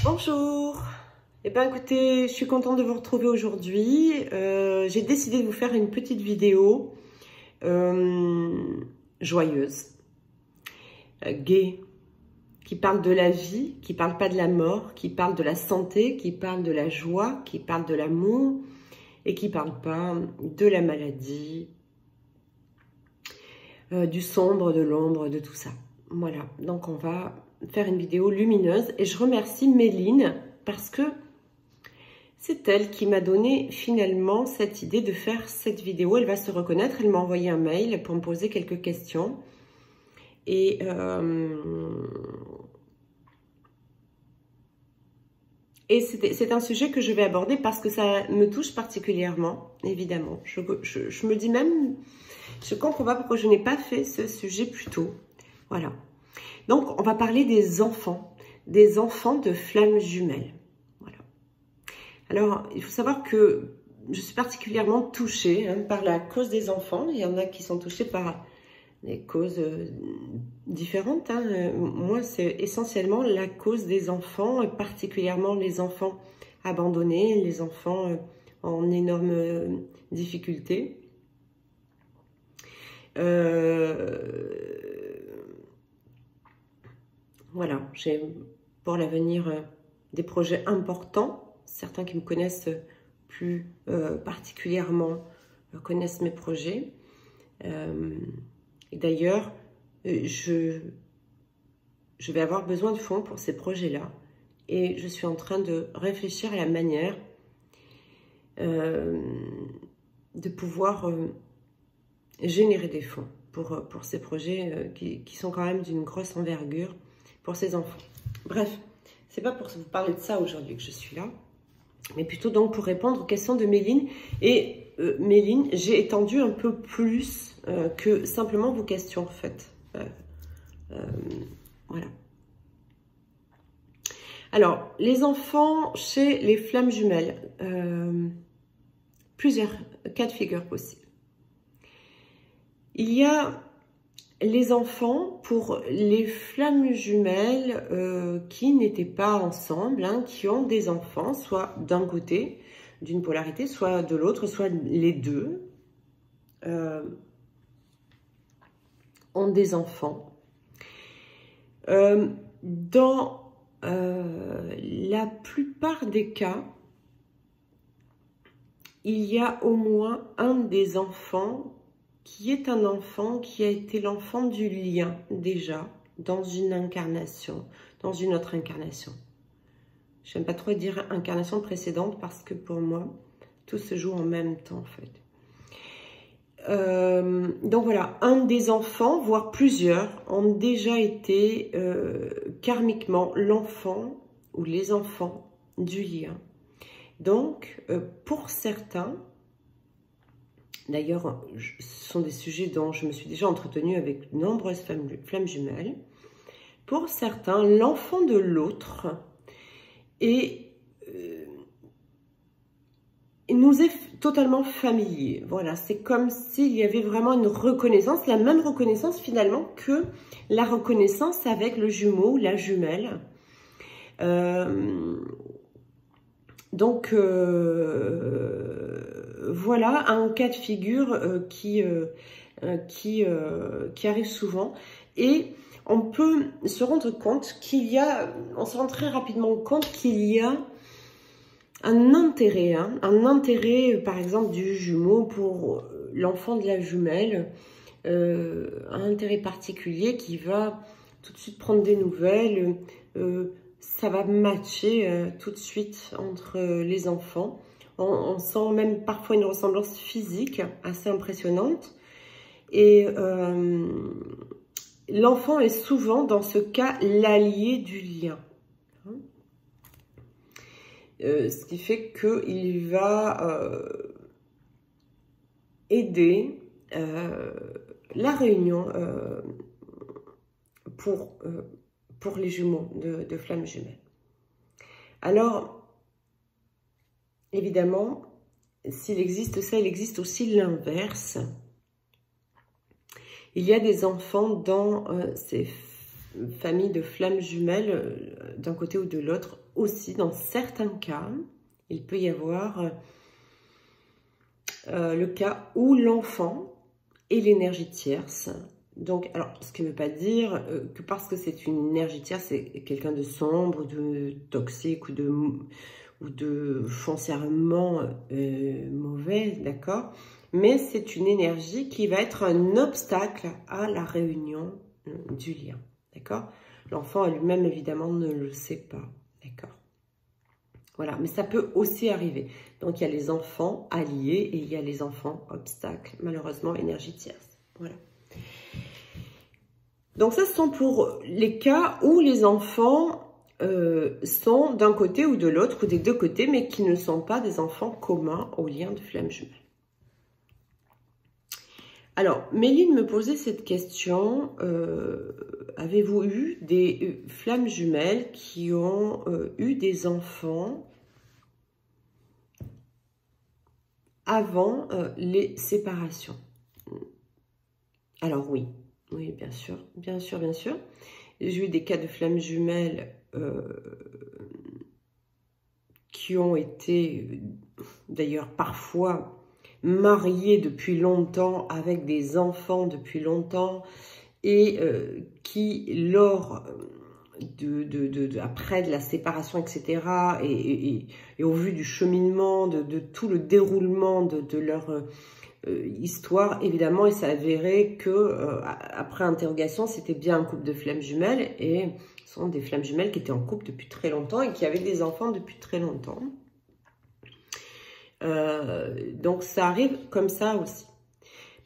Bonjour. Eh bien écoutez, je suis contente de vous retrouver aujourd'hui. J'ai décidé de vous faire une petite vidéo joyeuse, gaie, qui parle de la vie, qui parle pas de la mort, qui parle de la santé, qui parle de la joie, qui parle de l'amour et qui parle pas de la maladie, du sombre, de l'ombre, de tout ça. Voilà, donc on va faire une vidéo lumineuse et je remercie Méline parce que c'est elle qui m'a donné finalement cette idée de faire cette vidéo. Elle va se reconnaître, elle m'a envoyé un mail pour me poser quelques questions. Et c'est un sujet que je vais aborder parce que ça me touche particulièrement, évidemment. Je me dis même, je comprends pas pourquoi je n'ai pas fait ce sujet plus tôt. Voilà. Donc, on va parler des enfants de flammes jumelles. Voilà. Alors, il faut savoir que je suis particulièrement touchée par la cause des enfants. Il y en a qui sont touchés par des causes différentes. Moi, c'est essentiellement la cause des enfants, particulièrement les enfants abandonnés, les enfants en énorme difficulté. Voilà, j'ai pour l'avenir des projets importants. Certains qui me connaissent plus particulièrement connaissent mes projets. Et d'ailleurs, je vais avoir besoin de fonds pour ces projets-là. Et je suis en train de réfléchir à la manière de pouvoir générer des fonds pour ces projets qui sont quand même d'une grosse envergure pour ces enfants. Bref, c'est pas pour vous parler de ça aujourd'hui que je suis là, mais plutôt donc pour répondre aux questions de Méline. Et Méline, j'ai étendu un peu plus que simplement vos questions en fait. Voilà. Alors, les enfants chez les flammes jumelles, plusieurs cas de figure possibles. Il y a les enfants pour les flammes jumelles qui n'étaient pas ensemble, qui ont des enfants, soit d'un côté, d'une polarité, soit de l'autre, soit les deux, ont des enfants. Dans la plupart des cas, il y a au moins un des enfants qui est un enfant qui a été l'enfant du lien déjà dans une incarnation, dans une autre incarnation. Je n'aime pas trop dire incarnation précédente parce que pour moi, tout se joue en même temps en fait. Donc voilà, un des enfants, voire plusieurs, ont déjà été karmiquement l'enfant ou les enfants du lien. Donc, pour certains, d'ailleurs, ce sont des sujets dont je me suis déjà entretenue avec de nombreuses flammes jumelles. Pour certains, l'enfant de l'autre nous est totalement familier. Voilà, c'est comme s'il y avait vraiment une reconnaissance, la même reconnaissance finalement que la reconnaissance avec le jumeau ou la jumelle. Donc, voilà un cas de figure qui arrive souvent. Et on peut se rendre compte qu'il y a, on se rend très rapidement compte qu'il y a un intérêt par exemple du jumeau pour l'enfant de la jumelle, un intérêt particulier qui va tout de suite prendre des nouvelles, ça va matcher tout de suite entre les enfants. On sent même parfois une ressemblance physique assez impressionnante. Et l'enfant est souvent, dans ce cas, l'allié du lien. Ce qui fait qu'il va aider la réunion pour les jumeaux de flammes jumelles. Alors, évidemment, s'il existe ça, il existe aussi l'inverse. Il y a des enfants dans ces familles de flammes jumelles, d'un côté ou de l'autre, aussi, dans certains cas, il peut y avoir le cas où l'enfant est l'énergie tierce. Donc, alors, ce qui ne veut pas dire que parce que c'est une énergie tierce, c'est quelqu'un de sombre, de toxique ou de foncièrement mauvais, d'accord? Mais c'est une énergie qui va être un obstacle à la réunion du lien, d'accord? L'enfant lui-même, évidemment, ne le sait pas, d'accord? Voilà, mais ça peut aussi arriver. Donc, il y a les enfants alliés et il y a les enfants obstacles, malheureusement, énergie tierce. Voilà. Donc, ça, ce sont pour les cas où les enfants sont d'un côté ou de l'autre, ou des deux côtés, mais qui ne sont pas des enfants communs au lien de flamme jumelle. Alors, Méline me posait cette question, avez-vous eu des flammes jumelles qui ont eu des enfants avant les séparations? Alors oui, oui, bien sûr, bien sûr, bien sûr. J'ai eu des cas de flammes jumelles qui ont été d'ailleurs parfois mariés depuis longtemps, avec des enfants depuis longtemps, et qui, lors après de la séparation, etc., et au vu du cheminement, de tout le déroulement de leur histoire, évidemment, il s'est avéré que, après interrogation, c'était bien un couple de flammes jumelles, et ce sont des flammes jumelles qui étaient en couple depuis très longtemps et qui avaient des enfants depuis très longtemps. Donc ça arrive comme ça aussi.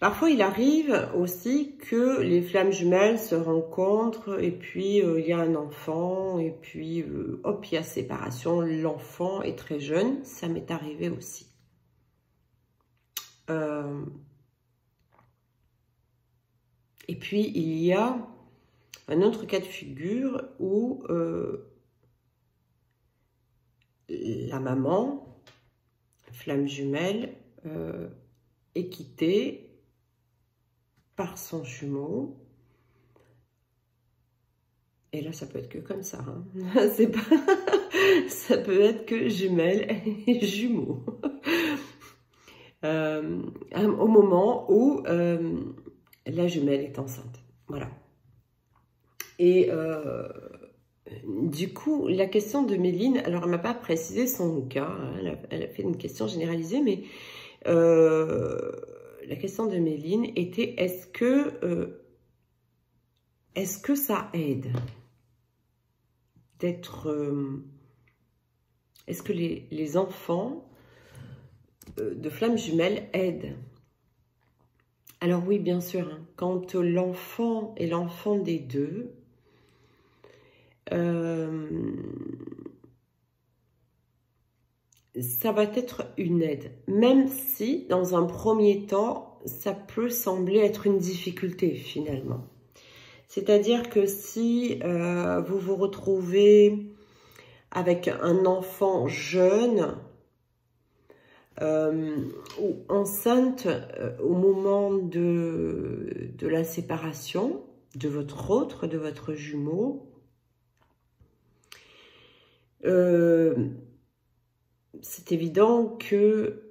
Parfois il arrive aussi que les flammes jumelles se rencontrent et puis il y a un enfant et puis hop, il y a séparation, l'enfant est très jeune, ça m'est arrivé aussi. Et puis il y a un autre cas de figure où la maman, flamme jumelle, est quittée par son jumeau. Et là, ça peut être que comme ça. Hein. C'est pas... ça peut être que jumelle et jumeaux. Au moment où la jumelle est enceinte. Voilà. Et du coup, la question de Méline, alors elle ne m'a pas précisé son cas, hein, elle a fait une question généralisée, mais la question de Méline était est-ce que ça aide d'être... est-ce que les enfants de flammes jumelles aident? Alors oui, bien sûr, hein, quand l'enfant est l'enfant des deux, ça va être une aide, même si dans un premier temps, ça peut sembler être une difficulté finalement. C'est-à-dire que si vous vous retrouvez avec un enfant jeune ou enceinte au moment de la séparation de votre jumeau, c'est évident que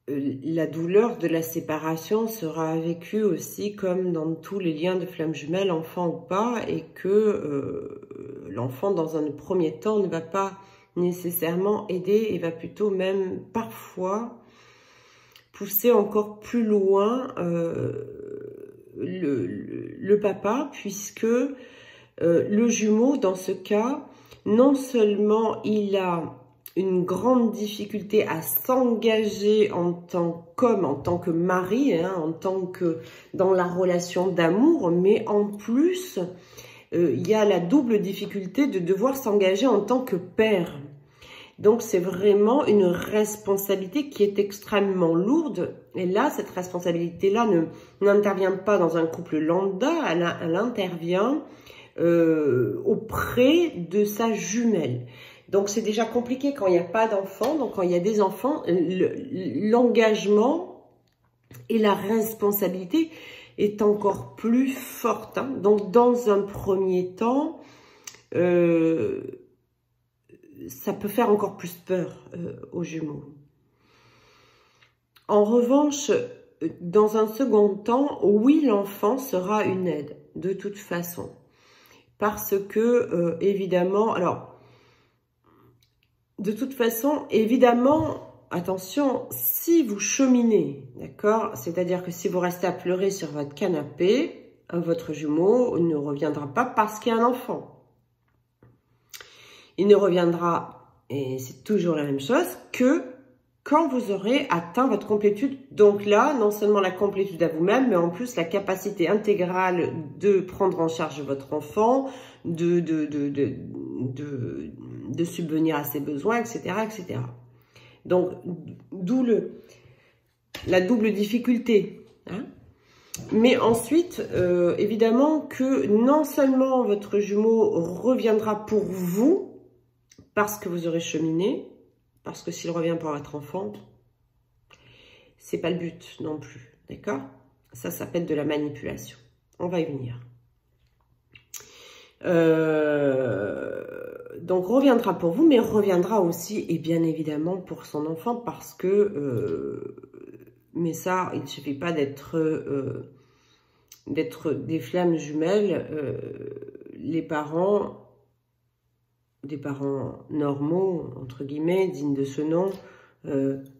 la douleur de la séparation sera vécue aussi comme dans tous les liens de flammes jumelles, enfant ou pas, et que l'enfant, dans un premier temps, ne va pas nécessairement aider et va plutôt même parfois pousser encore plus loin le papa, puisque le jumeau, dans ce cas, non seulement il a une grande difficulté à s'engager en tant qu'homme, en tant que mari, hein, en tant que dans la relation d'amour, mais en plus, il y a la double difficulté de devoir s'engager en tant que père. Donc, c'est vraiment une responsabilité qui est extrêmement lourde. Et là, cette responsabilité-là n'intervient pas dans un couple lambda, elle intervient auprès de sa jumelle. Donc, c'est déjà compliqué quand il n'y a pas d'enfants. Donc, quand il y a des enfants, l'engagement et la responsabilité est encore plus forte. Hein. Donc, dans un premier temps, ça peut faire encore plus peur aux jumeaux. En revanche, dans un second temps, oui, l'enfant sera une aide, de toute façon. Parce que, évidemment, alors, de toute façon, évidemment, attention, si vous cheminez, d'accord, c'est-à-dire que si vous restez à pleurer sur votre canapé, votre jumeau ne reviendra pas parce qu'il y a un enfant. Il ne reviendra, et c'est toujours la même chose, que quand vous aurez atteint votre complétude. Donc là, non seulement la complétude à vous-même, mais en plus la capacité intégrale de prendre en charge votre enfant, de subvenir à ses besoins, etc., etc. Donc, d'où la double difficulté. Hein. Mais ensuite, évidemment que non seulement votre jumeau reviendra pour vous, parce que vous aurez cheminé, parce que s'il revient pour votre enfant, c'est pas le but non plus, d'accord? Ça s'appelle de la manipulation. On va y venir. Donc, reviendra pour vous, mais reviendra aussi, et bien évidemment, pour son enfant, parce que, mais ça, il ne suffit pas d'être des flammes jumelles. Les parents, des parents normaux, entre guillemets, dignes de ce nom,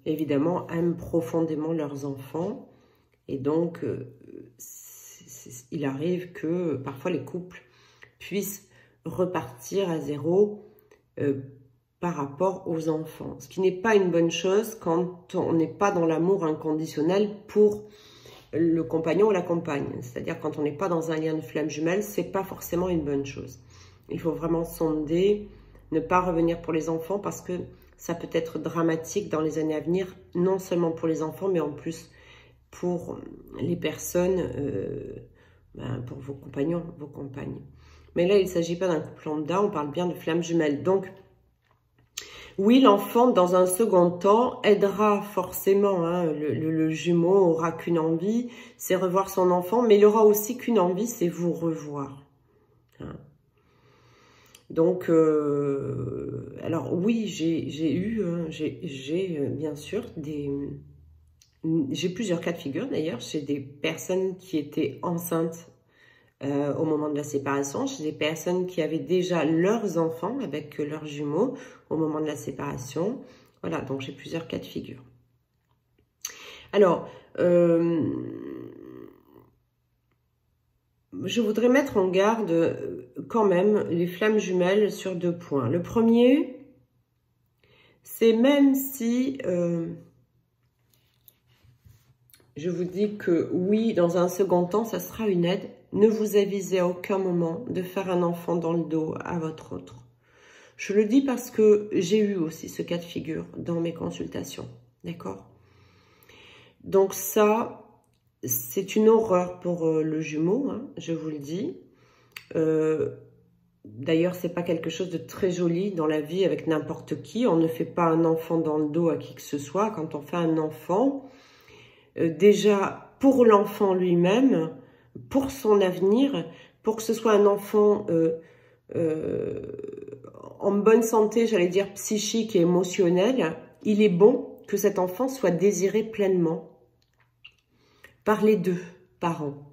évidemment, aiment profondément leurs enfants. Et donc, il arrive que parfois les couples puissent repartir à zéro par rapport aux enfants. Ce qui n'est pas une bonne chose quand on n'est pas dans l'amour inconditionnel pour le compagnon ou la compagne. C'est-à-dire quand on n'est pas dans un lien de flamme jumelle, c'est pas forcément une bonne chose. Il faut vraiment sonder, ne pas revenir pour les enfants parce que ça peut être dramatique dans les années à venir, non seulement pour les enfants, mais en plus pour les personnes, pour vos compagnons, vos compagnes. Mais là, il ne s'agit pas d'un couple lambda, on parle bien de flammes jumelles. Donc, oui, l'enfant, dans un second temps, aidera forcément. Hein, le jumeau aura qu'une envie, c'est revoir son enfant, mais il aura aussi qu'une envie, c'est vous revoir. Hein. Donc, alors oui, j'ai eu, bien sûr, j'ai plusieurs cas de figure d'ailleurs, chez des personnes qui étaient enceintes au moment de la séparation, chez des personnes qui avaient déjà leurs enfants avec leurs jumeaux au moment de la séparation. Voilà, donc j'ai plusieurs cas de figure. Alors, je voudrais mettre en garde quand même les flammes jumelles sur 2 points. Le premier, c'est même si je vous dis que oui, dans un second temps, ça sera une aide, ne vous avisez à aucun moment de faire un enfant dans le dos à votre autre. Je le dis parce que j'ai eu aussi ce cas de figure dans mes consultations, d'accord? Donc ça, c'est une horreur pour le jumeau, hein, je vous le dis. D'ailleurs, c'est pas quelque chose de très joli dans la vie avec n'importe qui. On ne fait pas un enfant dans le dos à qui que ce soit. Quand on fait un enfant, déjà pour l'enfant lui-même, pour son avenir, pour que ce soit un enfant en bonne santé, j'allais dire psychique et émotionnelle, il est bon que cet enfant soit désiré pleinement par les 2 parents.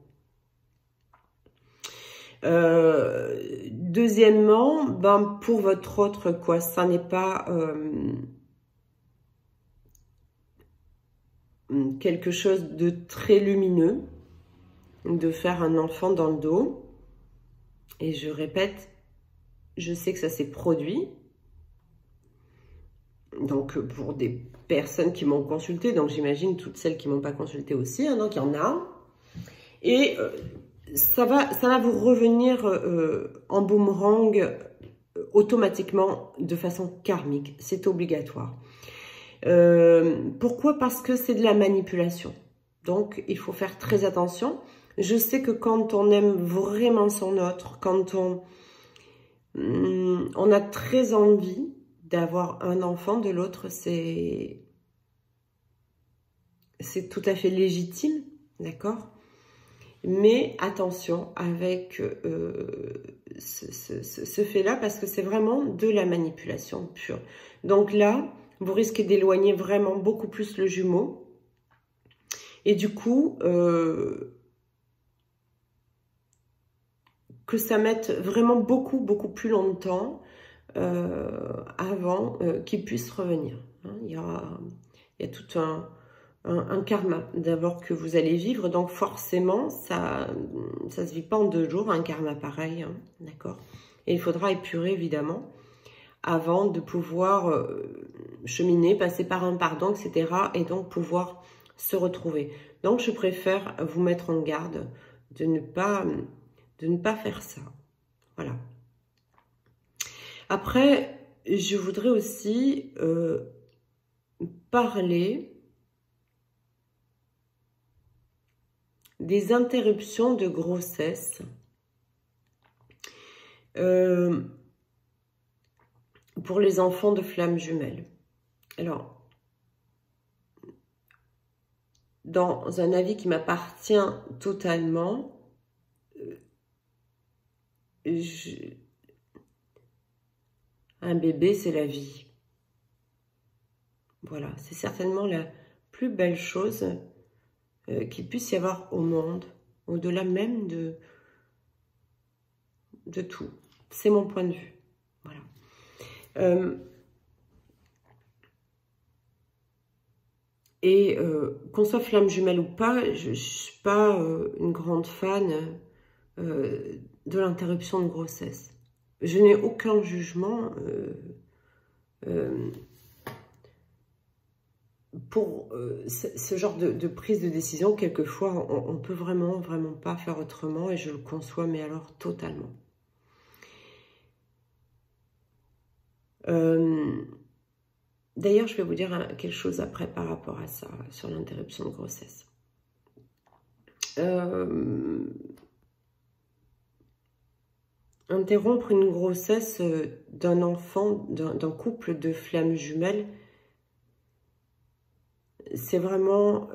Deuxièmement, pour votre autre, quoi, ça n'est pas quelque chose de très lumineux de faire un enfant dans le dos. Et je répète, je sais que ça s'est produit. Donc, pour des personnes qui m'ont consulté, donc j'imagine toutes celles qui ne m'ont pas consulté aussi, hein, donc il y en a. Et ça va vous revenir en boomerang automatiquement de façon karmique. C'est obligatoire. Pourquoi? Parce que c'est de la manipulation. Donc, il faut faire très attention. Je sais que quand on aime vraiment son autre, quand on a très envie d'avoir un enfant de l'autre, c'est tout à fait légitime, d'accord? Mais attention avec ce fait-là parce que c'est vraiment de la manipulation pure. Donc là, vous risquez d'éloigner vraiment beaucoup plus le jumeau. Et du coup, que ça mette vraiment beaucoup plus longtemps avant qu'il puisse revenir. Hein, il y a tout un karma d'abord que vous allez vivre, donc forcément ça se vit pas en 2 jours un karma pareil, hein, d'accord. Et il faudra épurer évidemment avant de pouvoir cheminer, passer par un pardon, etc. et donc pouvoir se retrouver. Donc je préfère vous mettre en garde de ne pas faire ça. Voilà. Après, je voudrais aussi parler des interruptions de grossesse pour les enfants de flammes jumelles. Alors, dans un avis qui m'appartient totalement, un bébé, c'est la vie. Voilà, c'est certainement la plus belle chose qu'il puisse y avoir au monde, au-delà même de tout. C'est mon point de vue. Voilà. Qu'on soit flamme jumelle ou pas, je ne suis pas une grande fan de l'interruption de grossesse. Je n'ai aucun jugement pour ce genre de prise de décision. Quelquefois, on ne peut vraiment pas faire autrement et je le conçois, mais alors totalement. D'ailleurs, je vais vous dire quelque chose après par rapport à ça, sur l'interruption de grossesse. Interrompre une grossesse d'un enfant, d'un couple de flammes jumelles, c'est vraiment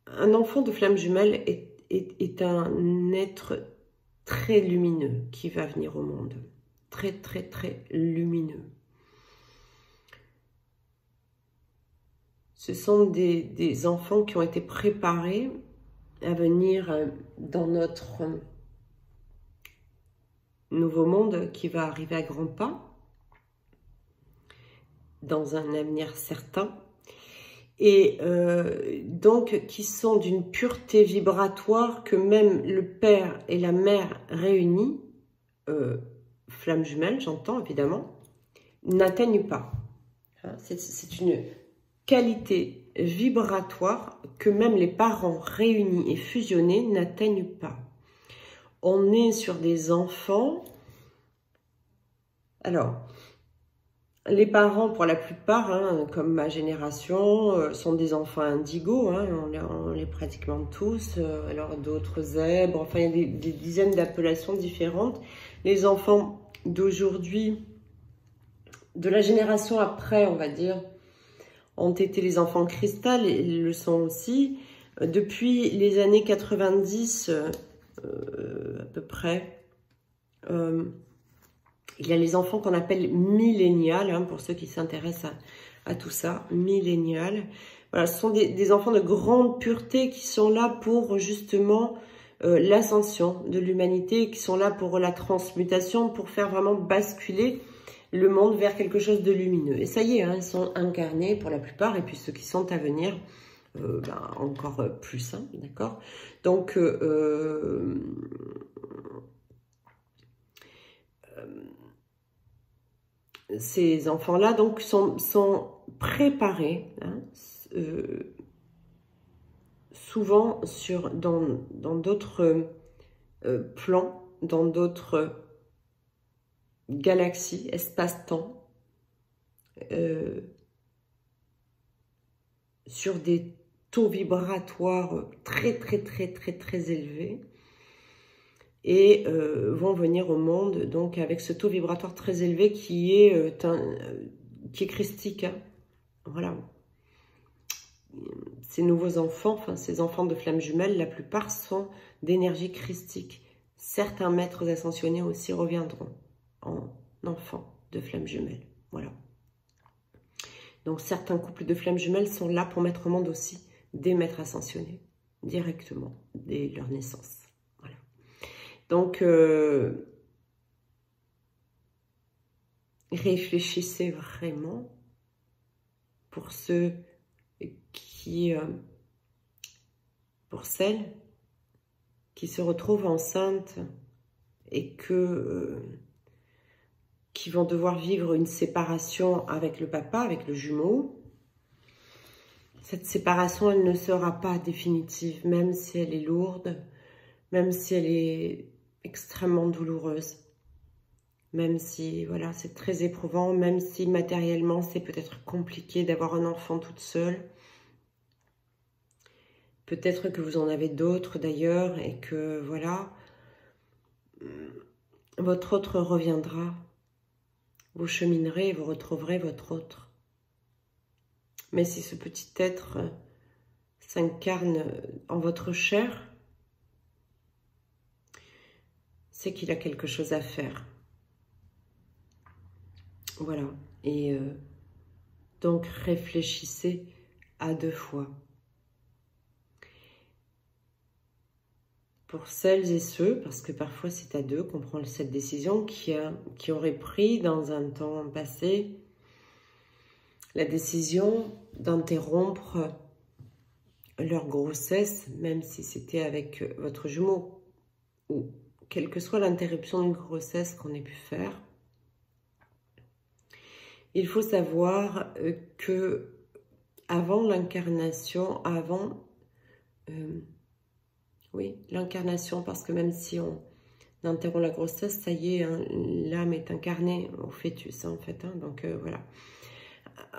un enfant de flammes jumelles est un être très lumineux qui va venir au monde. Très lumineux. Ce sont des enfants qui ont été préparés à venir dans notre nouveau monde qui va arriver à grands pas, dans un avenir certain, et donc qui sont d'une pureté vibratoire que même le père et la mère réunis, flammes jumelles, j'entends évidemment, n'atteignent pas. Hein, c'est une qualité vibratoire que même les parents réunis et fusionnés n'atteignent pas. On est sur des enfants. Alors, les parents, pour la plupart, hein, comme ma génération, sont des enfants indigos. Hein, on les pratiquement tous. Alors, d'autres zèbres. Enfin, il y a des dizaines d'appellations différentes. Les enfants d'aujourd'hui, de la génération après, on va dire, ont été les enfants cristal, et ils le sont aussi. Depuis les années 90, à peu près, il y a les enfants qu'on appelle millénials, hein, pour ceux qui s'intéressent à tout ça, millénials. Voilà, ce sont des enfants de grande pureté qui sont là pour justement l'ascension de l'humanité, qui sont là pour la transmutation, pour faire vraiment basculer le monde vers quelque chose de lumineux. Et ça y est, hein, ils sont incarnés pour la plupart, et puis ceux qui sont à venir, encore plus, hein, d'accord. Donc, ces enfants-là donc sont préparés, hein, souvent dans d'autres plans, dans d'autres galaxies, espace-temps, sur des taux vibratoires très élevés, et vont venir au monde donc avec ce taux vibratoire très élevé qui est christique, hein. Voilà. ces nouveaux enfants, enfin ces enfants de flammes jumelles, la plupart sont d'énergie christique. Certains maîtres ascensionnés aussi reviendront en enfants de flammes jumelles. Voilà. Donc certains couples de flammes jumelles sont là pour mettre au monde aussi des maîtres ascensionnés, directement, dès leur naissance. Voilà. Donc, réfléchissez vraiment pour ceux qui, pour celles qui se retrouvent enceintes et qui vont devoir vivre une séparation avec le papa, avec le jumeau. Cette séparation, elle ne sera pas définitive, même si elle est lourde, même si elle est extrêmement douloureuse, même si, voilà, c'est très éprouvant, même si matériellement, c'est peut-être compliqué d'avoir un enfant toute seule. Peut-être que vous en avez d'autres d'ailleurs et que, voilà, votre autre reviendra. Vous cheminerez et vous retrouverez votre autre. Mais si ce petit être s'incarne en votre chair, c'est qu'il a quelque chose à faire. Voilà. Et donc, réfléchissez à 2 fois. Pour celles et ceux, parce que parfois c'est à 2 qu'on prend cette décision, qui auraient pris dans un temps passé la décision d'interrompre leur grossesse, même si c'était avec votre jumeau, ou quelle que soit l'interruption d'une grossesse qu'on ait pu faire, il faut savoir que avant l'incarnation, oui, l'incarnation, parce que même si on interrompt la grossesse, ça y est, hein, l'âme est incarnée au fœtus, hein, en fait. Hein, donc, voilà.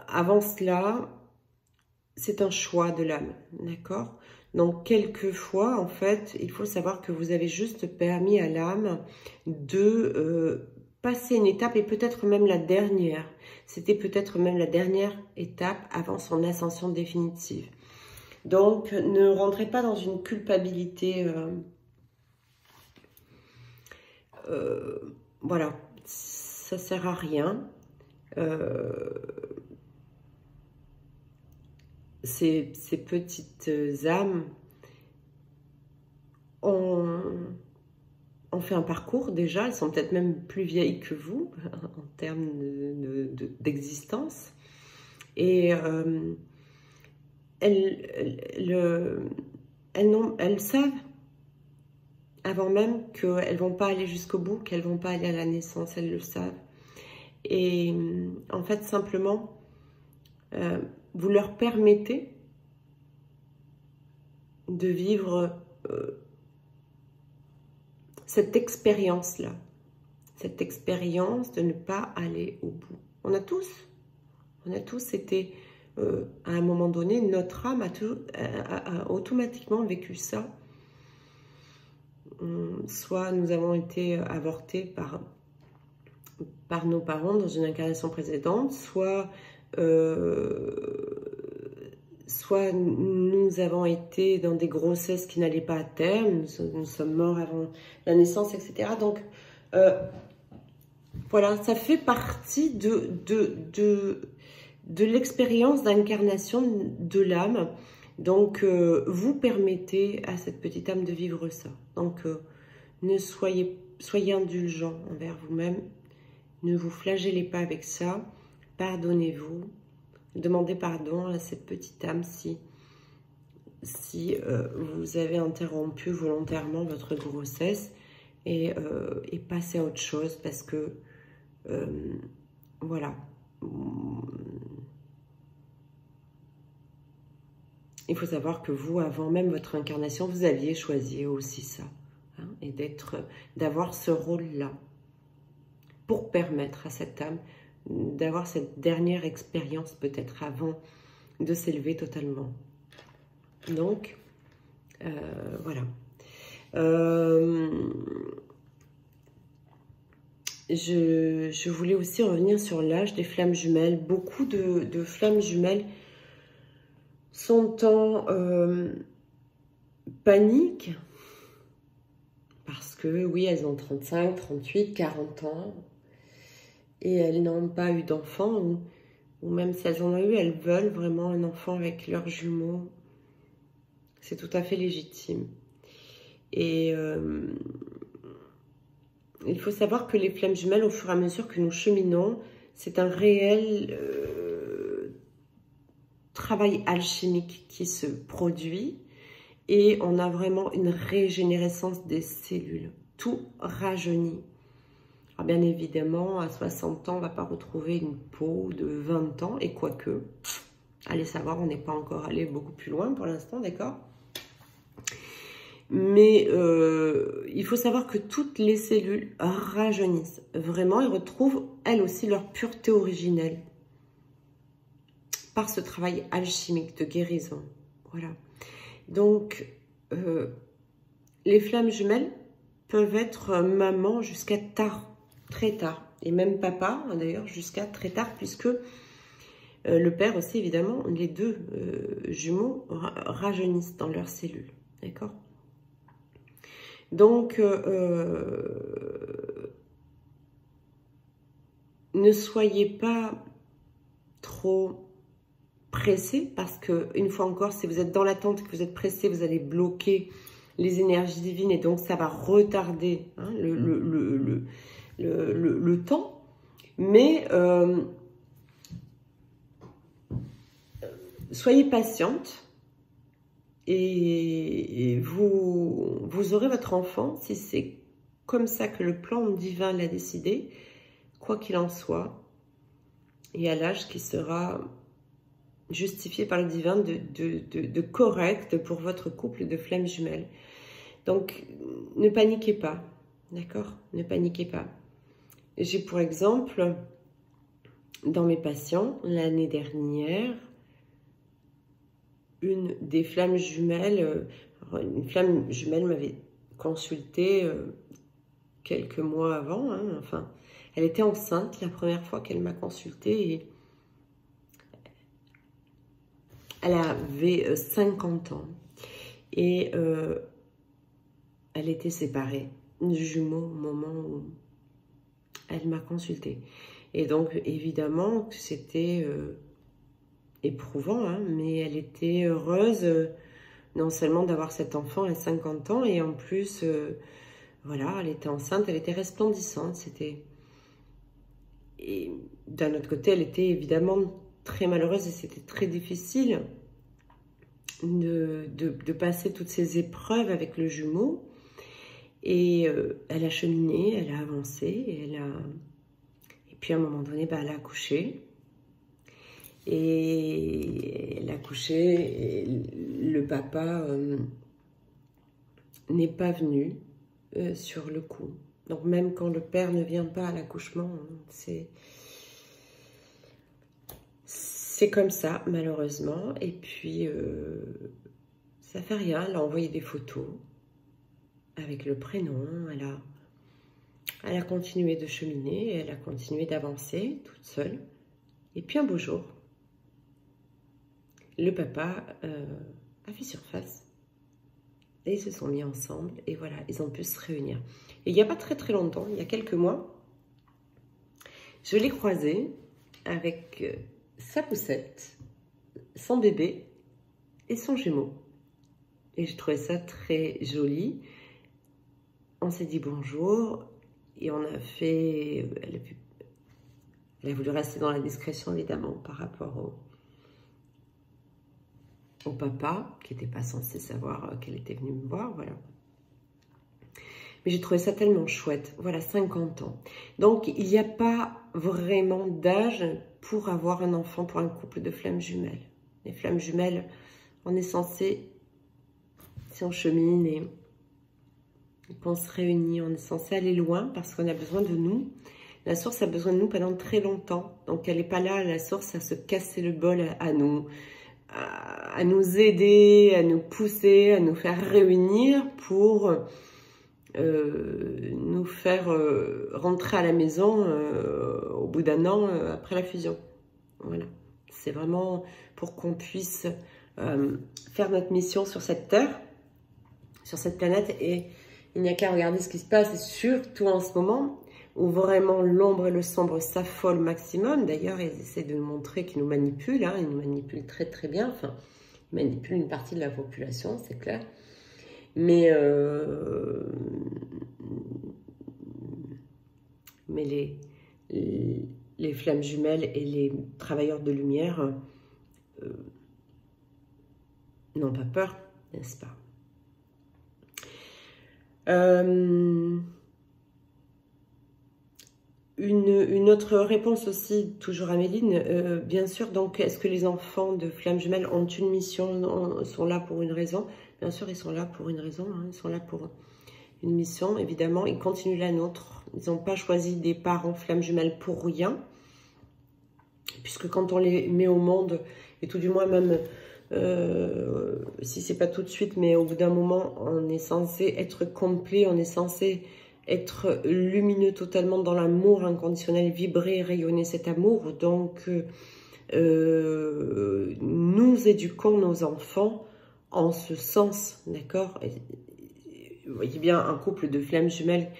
Avant cela, c'est un choix de l'âme, d'accord? Donc, quelquefois, en fait, il faut savoir que vous avez juste permis à l'âme de passer une étape, et peut-être même la dernière. C'était peut-être même la dernière étape avant son ascension définitive. Donc, ne rentrez pas dans une culpabilité. Voilà, ça ne sert à rien. Ces petites âmes ont fait un parcours déjà. Elles sont peut-être même plus vieilles que vous en termes d'existence. Et elles savent, avant même qu'elles ne vont pas aller jusqu'au bout, qu'elles ne vont pas aller à la naissance, elles le savent. Et en fait, simplement, vous leur permettez de vivre cette expérience-là, cette expérience de ne pas aller au bout. On a tous été... à un moment donné, notre âme a automatiquement vécu ça. Soit nous avons été avortés par nos parents dans une incarnation précédente, soit nous avons été dans des grossesses qui n'allaient pas à terme, nous sommes morts avant la naissance, etc. Donc, voilà, ça fait partie de l'expérience d'incarnation de l'âme. Donc, vous permettez à cette petite âme de vivre ça. Donc, soyez indulgents envers vous-même. Ne vous flagellez pas avec ça. Pardonnez-vous. Demandez pardon à cette petite âme si vous avez interrompu volontairement votre grossesse et passez à autre chose parce que, voilà. Il faut savoir que vous, avant même votre incarnation, vous aviez choisi aussi ça. Hein, et d'avoir ce rôle-là pour permettre à cette âme d'avoir cette dernière expérience peut-être avant de s'élever totalement. Donc, voilà. Je voulais aussi revenir sur l'âge des flammes jumelles. Beaucoup de flammes jumelles sont en panique parce que, oui, elles ont 35, 38, 40 ans et elles n'ont pas eu d'enfant ou même si elles en ont eu, elles veulent vraiment un enfant avec leurs jumeaux. C'est tout à fait légitime. Et il faut savoir que les flammes jumelles, au fur et à mesure que nous cheminons, c'est un réel travail alchimique qui se produit et on a vraiment une régénérescence des cellules. Tout rajeunit. Alors bien évidemment, à 60 ans, on ne va pas retrouver une peau de 20 ans et quoique, allez savoir, on n'est pas encore allé beaucoup plus loin pour l'instant, d'accord ? Mais il faut savoir que toutes les cellules rajeunissent. Vraiment, elles retrouvent, elles aussi, leur pureté originelle. Par ce travail alchimique de guérison. Voilà. Donc, les flammes jumelles peuvent être maman jusqu'à tard, très tard. Et même papa, d'ailleurs, jusqu'à très tard, puisque le père aussi, évidemment, les deux jumeaux rajeunissent dans leurs cellules. D'accord ? Donc, ne soyez pas trop pressé parce que, une fois encore, si vous êtes dans l'attente et que vous êtes pressé, vous allez bloquer les énergies divines et donc ça va retarder hein, le temps. Mais soyez patiente et vous aurez votre enfant si c'est comme ça que le plan divin l'a décidé, quoi qu'il en soit, et à l'âge qui sera justifié par le divin de correct pour votre couple de flammes jumelles. Donc, ne paniquez pas, d'accord? Ne paniquez pas. J'ai pour exemple, dans mes patients, l'année dernière, une des flammes jumelles, une flamme jumelle m'avait consulté quelques mois avant, hein, enfin, elle était enceinte la première fois qu'elle m'a consultée et elle avait 50 ans et elle était séparée de jumeaux au moment où elle m'a consultée. Et donc, évidemment, c'était éprouvant, hein, mais elle était heureuse non seulement d'avoir cet enfant à 50 ans, et en plus, voilà, elle était enceinte, elle était resplendissante. Et d'un autre côté, elle était évidemment très malheureuse et c'était très difficile de passer toutes ces épreuves avec le jumeau. Et elle a cheminé, elle a avancé, et puis à un moment donné, bah, elle a accouché. Et elle a accouché, et le papa n'est pas venu sur le coup. Donc même quand le père ne vient pas à l'accouchement, c'est comme ça, malheureusement. Et puis, ça fait rien, elle a envoyé des photos avec le prénom, elle a continué de cheminer, elle a continué d'avancer toute seule. Et puis un beau jour, le papa a fait surface. Et ils se sont mis ensemble et voilà, ils ont pu se réunir. Et il n'y a pas très longtemps, il y a quelques mois, je l'ai croisé avec sa poussette, son bébé et son jumeau. Et je trouvais ça très joli. On s'est dit bonjour et on a fait... Elle a voulu rester dans la discrétion, évidemment, par rapport au papa, qui n'était pas censé savoir qu'elle était venue me voir, voilà. Mais j'ai trouvé ça tellement chouette. Voilà, 50 ans. Donc, il n'y a pas vraiment d'âge pour avoir un enfant pour un couple de flammes jumelles. Les flammes jumelles, on est censé, si on chemine et qu'on se réunit, on est censé aller loin parce qu'on a besoin de nous. La source a besoin de nous pendant très longtemps. Donc, elle n'est pas là, la source, à se casser le bol à nous aider, à nous pousser, à nous faire réunir pour nous faire rentrer à la maison au bout d'un an après la fusion. Voilà. C'est vraiment pour qu'on puisse faire notre mission sur cette Terre, sur cette planète. Et il n'y a qu'à regarder ce qui se passe, et surtout en ce moment, où vraiment l'ombre et le sombre s'affolent maximum. D'ailleurs, ils essaient de nous montrer qu'ils nous manipulent, hein, ils nous manipulent très très bien, enfin, ils manipulent une partie de la population, c'est clair. Mais les flammes jumelles et les travailleurs de lumière n'ont pas peur, n'est-ce pas? Une autre réponse aussi, toujours à Méline, bien sûr, donc est-ce que les enfants de flammes jumelles ont une mission, sont là pour une raison? Bien sûr, ils sont là pour une raison, hein, ils sont là pour une mission, évidemment, ils continuent la nôtre. Ils n'ont pas choisi des parents flammes jumelles pour rien, puisque quand on les met au monde, et tout du moins même, si c'est pas tout de suite, mais au bout d'un moment, on est censé être complet, on est censé être lumineux totalement dans l'amour inconditionnel, vibrer, rayonner cet amour. Donc, nous éduquons nos enfants en ce sens, d'accord? Vous voyez bien un couple de flammes jumelles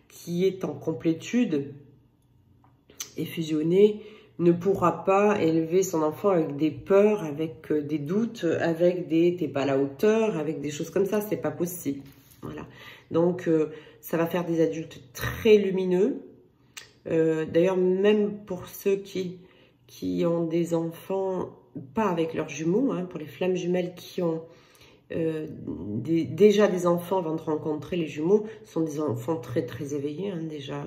qui est en complétude et fusionné ne pourra pas élever son enfant avec des peurs, avec des doutes, avec des « t'es pas à la hauteur », avec des choses comme ça, c'est pas possible. Voilà. Donc, ça va faire des adultes très lumineux. D'ailleurs, même pour ceux qui ont des enfants, pas avec leurs jumeaux, hein, pour les flammes jumelles qui ont déjà des enfants avant de rencontrer les jumeaux, sont des enfants très très éveillés, hein, déjà.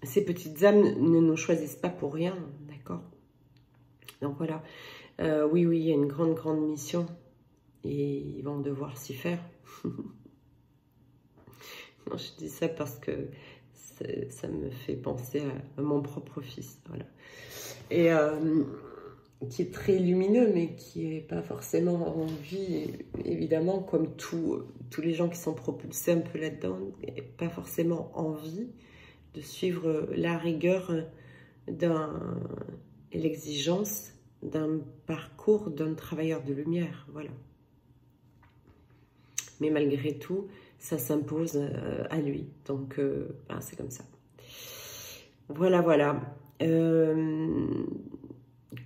Ces petites âmes ne nous choisissent pas pour rien, d'accord? Donc voilà, oui, il y a une grande mission et ils vont devoir s'y faire. Non, je dis ça parce que ça me fait penser à mon propre fils, voilà. Et qui est très lumineux, mais qui n'est pas forcément en vie, évidemment, comme tous les gens qui sont propulsés un peu là-dedans, pas forcément en vie de suivre la rigueur et l'exigence d'un parcours d'un travailleur de lumière, voilà. Mais malgré tout, ça s'impose à lui, donc ben, c'est comme ça. Voilà.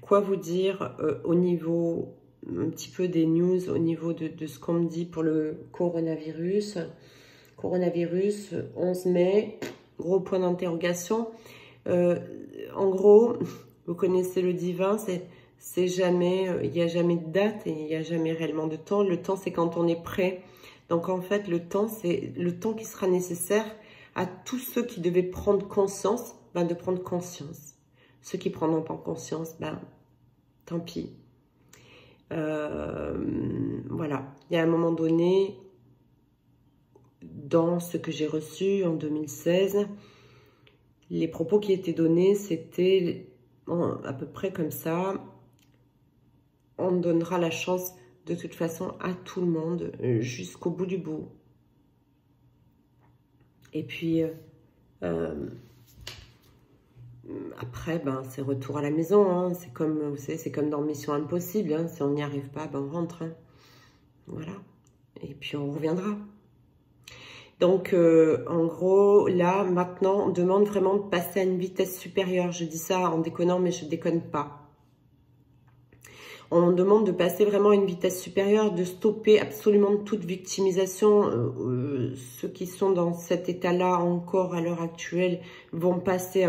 Quoi vous dire au niveau un petit peu des news, au niveau de ce qu'on me dit pour le coronavirus. Coronavirus, 11 mai, gros point d'interrogation. En gros, vous connaissez le divin, c'est jamais, il n'y a jamais de date et il n'y a jamais réellement de temps. Le temps, c'est quand on est prêt. Donc en fait, le temps, c'est le temps qui sera nécessaire à tous ceux qui devaient prendre conscience, ben, de prendre conscience. Ceux qui prendront pas conscience, ben, tant pis. Voilà, il y a un moment donné, dans ce que j'ai reçu en 2016, les propos qui étaient donnés, c'était à peu près comme ça. On donnera la chance de toute façon à tout le monde jusqu'au bout du bout. Et puis, après, ben, c'est retour à la maison. Hein. C'est comme, vous savez, c'est comme dans Mission Impossible. Hein. Si on n'y arrive pas, ben, on rentre. Hein. Voilà. Et puis, on reviendra. Donc, en gros, là, maintenant, on demande vraiment de passer à une vitesse supérieure. Je dis ça en déconnant, mais je ne déconne pas. On demande de passer vraiment à une vitesse supérieure, de stopper absolument toute victimisation. Ceux qui sont dans cet état-là encore à l'heure actuelle vont passer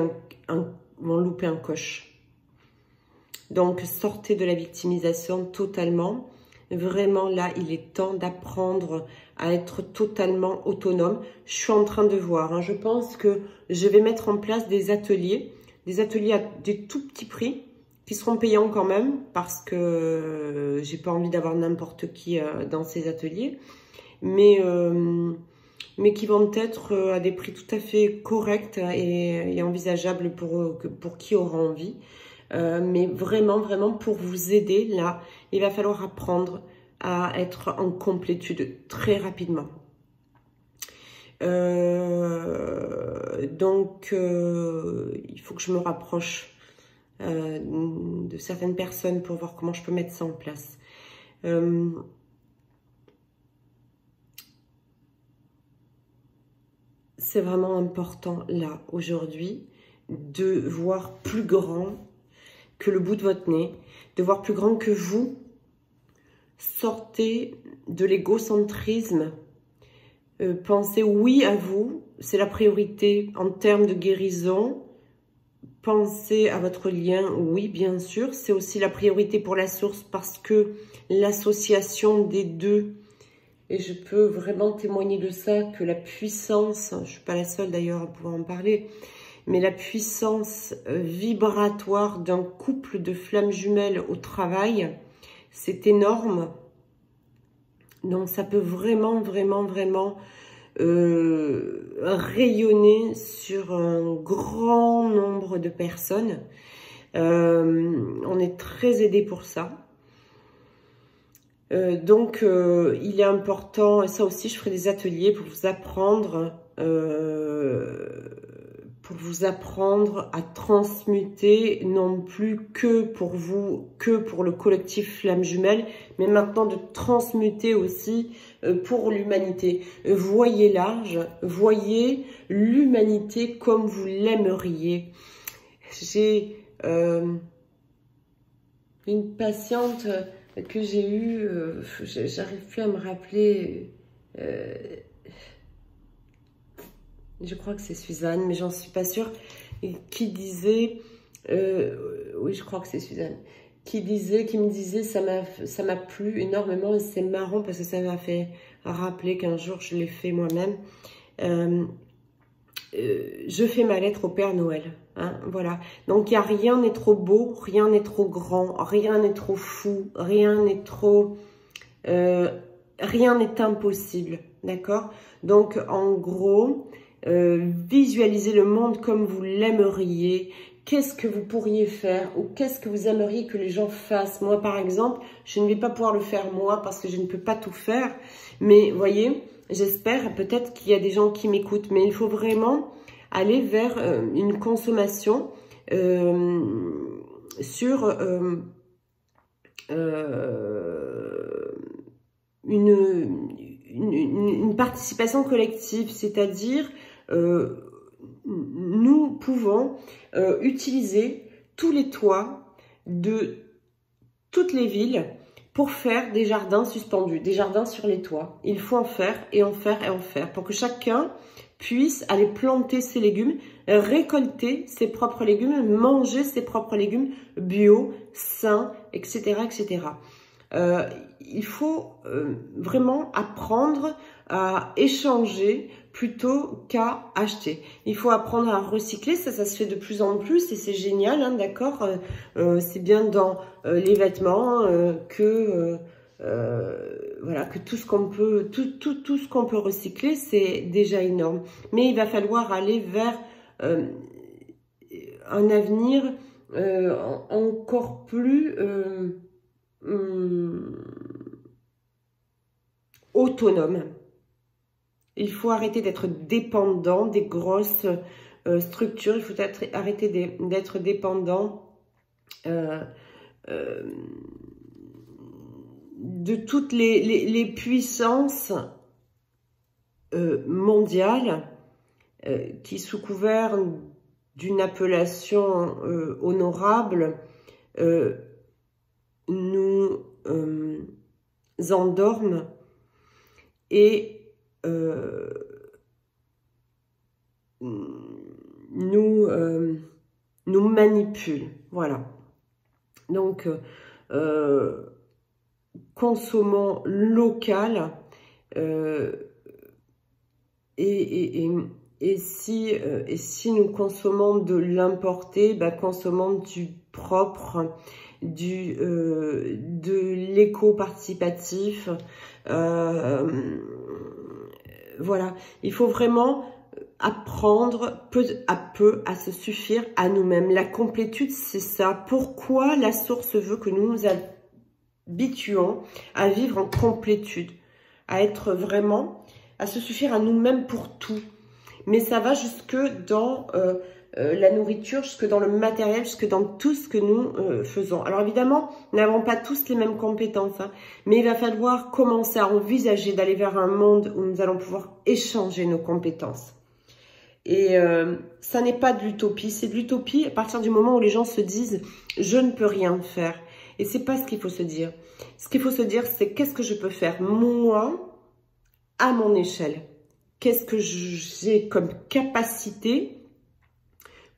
vont louper un coche. Donc, sortez de la victimisation totalement. Vraiment, là, il est temps d'apprendre à être totalement autonome. Je suis en train de voir. Hein, je pense que je vais mettre en place des ateliers à des tout petits prix, qui seront payants quand même, parce que j'ai pas envie d'avoir n'importe qui dans ces ateliers, mais qui vont être à des prix tout à fait corrects et envisageables pour qui aura envie. Mais vraiment pour vous aider, là, il va falloir apprendre à être en complétude très rapidement. Donc, il faut que je me rapproche de certaines personnes pour voir comment je peux mettre ça en place. C'est vraiment important, là, aujourd'hui, de voir plus grand que le bout de votre nez, de voir plus grand que vous. Sortez de l'égocentrisme. Pensez oui à vous, c'est la priorité en termes de guérison. Pensez à votre lien, oui, bien sûr. C'est aussi la priorité pour la source parce que l'association des deux, et je peux vraiment témoigner de ça, que la puissance, je ne suis pas la seule d'ailleurs à pouvoir en parler, mais la puissance vibratoire d'un couple de flammes jumelles au travail, c'est énorme. Donc ça peut vraiment, vraiment, vraiment rayonner sur un grand nombre de personnes. On est très aidé pour ça. Donc il est important, et ça aussi je ferai des ateliers pour vous apprendre à transmuter, non plus que pour vous, que pour le collectif Flamme Jumelle, mais maintenant de transmuter aussi pour l'humanité. Voyez large, voyez l'humanité comme vous l'aimeriez. J'ai une patiente que j'ai eue, j'arrive plus à me rappeler... je crois que c'est Suzanne, mais j'en suis pas sûre, qui disait, oui, je crois que c'est Suzanne, qui me disait, ça m'a plu énormément, et c'est marrant parce que ça m'a fait rappeler qu'un jour je l'ai fait moi-même. Je fais ma lettre au Père Noël, hein, voilà. Donc rien n'est trop beau, rien n'est trop grand, rien n'est trop fou, rien n'est trop, rien n'est impossible, d'accord? Donc en gros, visualisez le monde comme vous l'aimeriez. Qu'est-ce que vous pourriez faire ou qu'est-ce que vous aimeriez que les gens fassent? Moi, par exemple, je ne vais pas pouvoir le faire moi parce que je ne peux pas tout faire. Mais, voyez, j'espère peut-être qu'il y a des gens qui m'écoutent. Mais il faut vraiment aller vers une consommation sur une participation collective, c'est-à-dire nous pouvons utiliser tous les toits de toutes les villes pour faire des jardins suspendus, des jardins sur les toits. Il faut en faire et en faire et en faire pour que chacun puisse aller planter ses légumes, récolter ses propres légumes, manger ses propres légumes bio, sains, etc., etc. Il faut vraiment apprendre à échanger plutôt qu'à acheter. Il faut apprendre à recycler, ça se fait de plus en plus et c'est génial, hein, d'accord. C'est bien dans les vêtements voilà, que tout ce qu'on peut, tout ce qu'on peut recycler, c'est déjà énorme. Mais il va falloir aller vers un avenir encore plus autonome. Il faut arrêter d'être dépendant des grosses structures. Il faut arrêter d'être dépendant de toutes les puissances mondiales qui, sous couvert d'une appellation honorable, nous endorment et nous manipulent. Voilà. Donc, consommons local et si nous consommons de l'importé, bah, consommons du propre, de l'éco-participatif. Voilà, il faut vraiment apprendre peu à peu à se suffire à nous-mêmes. La complétude, c'est ça. Pourquoi la source veut que nous nous habituons à vivre en complétude, à être vraiment, à se suffire à nous-mêmes pour tout. Mais ça va jusque dans la nourriture, jusque dans le matériel, jusque dans tout ce que nous faisons. Alors évidemment, nous n'avons pas tous les mêmes compétences, hein, mais il va falloir commencer à envisager d'aller vers un monde où nous allons pouvoir échanger nos compétences. Et ça n'est pas de l'utopie, c'est de l'utopie à partir du moment où les gens se disent « je ne peux rien faire ». Et c'est pas ce qu'il faut se dire. Ce qu'il faut se dire, c'est qu'est-ce que je peux faire moi, à mon échelle. Qu'est-ce que j'ai comme capacité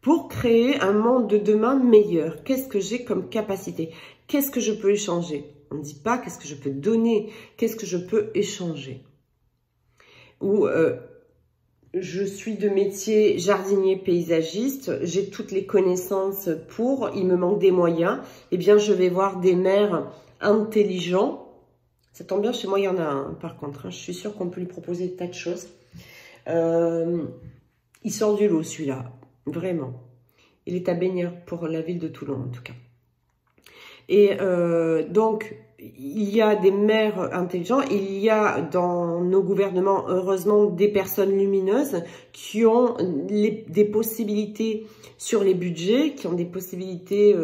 pour créer un monde de demain meilleur? Qu'est-ce que j'ai comme capacité? Qu'est-ce que je peux échanger? On ne dit pas qu'est-ce que je peux donner, qu'est-ce que je peux échanger? Ou je suis de métier jardinier paysagiste, j'ai toutes les connaissances pour, il me manque des moyens, eh bien je vais voir des maires intelligents. Ça tombe bien, chez moi il y en a un par contre, hein. Je suis sûre qu'on peut lui proposer des tas de choses. Il sort du lot celui-là, vraiment. Il est à baigneur pour la ville de Toulon en tout cas. Et donc, il y a des maires intelligents, il y a dans nos gouvernements, heureusement, des personnes lumineuses qui ont des possibilités sur les budgets, qui ont des possibilités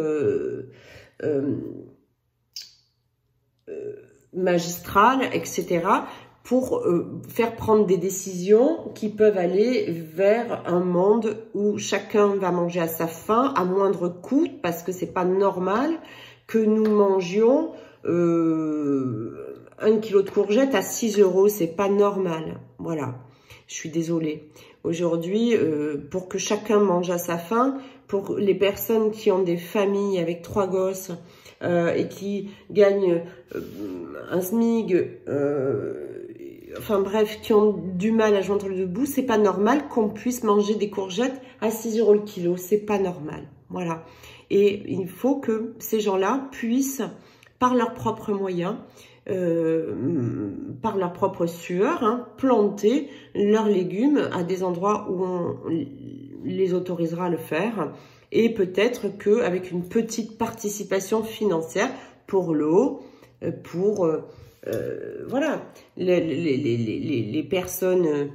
magistrales, etc., pour faire prendre des décisions qui peuvent aller vers un monde où chacun va manger à sa faim, à moindre coût, parce que c'est pas normal que nous mangions 1 kilo de courgettes à 6 €, c'est pas normal. Voilà, je suis désolée. Aujourd'hui, pour que chacun mange à sa faim, pour les personnes qui ont des familles avec 3 gosses et qui gagnent un SMIG, enfin bref, qui ont du mal à joindre le bout, c'est pas normal qu'on puisse manger des courgettes à 6 € le kilo, c'est pas normal. Voilà. Et il faut que ces gens-là puissent, par leurs propres moyens, par leur propre sueur, hein, planter leurs légumes à des endroits où on les autorisera à le faire. Et peut-être qu'avec une petite participation financière pour l'eau, pour voilà, les personnes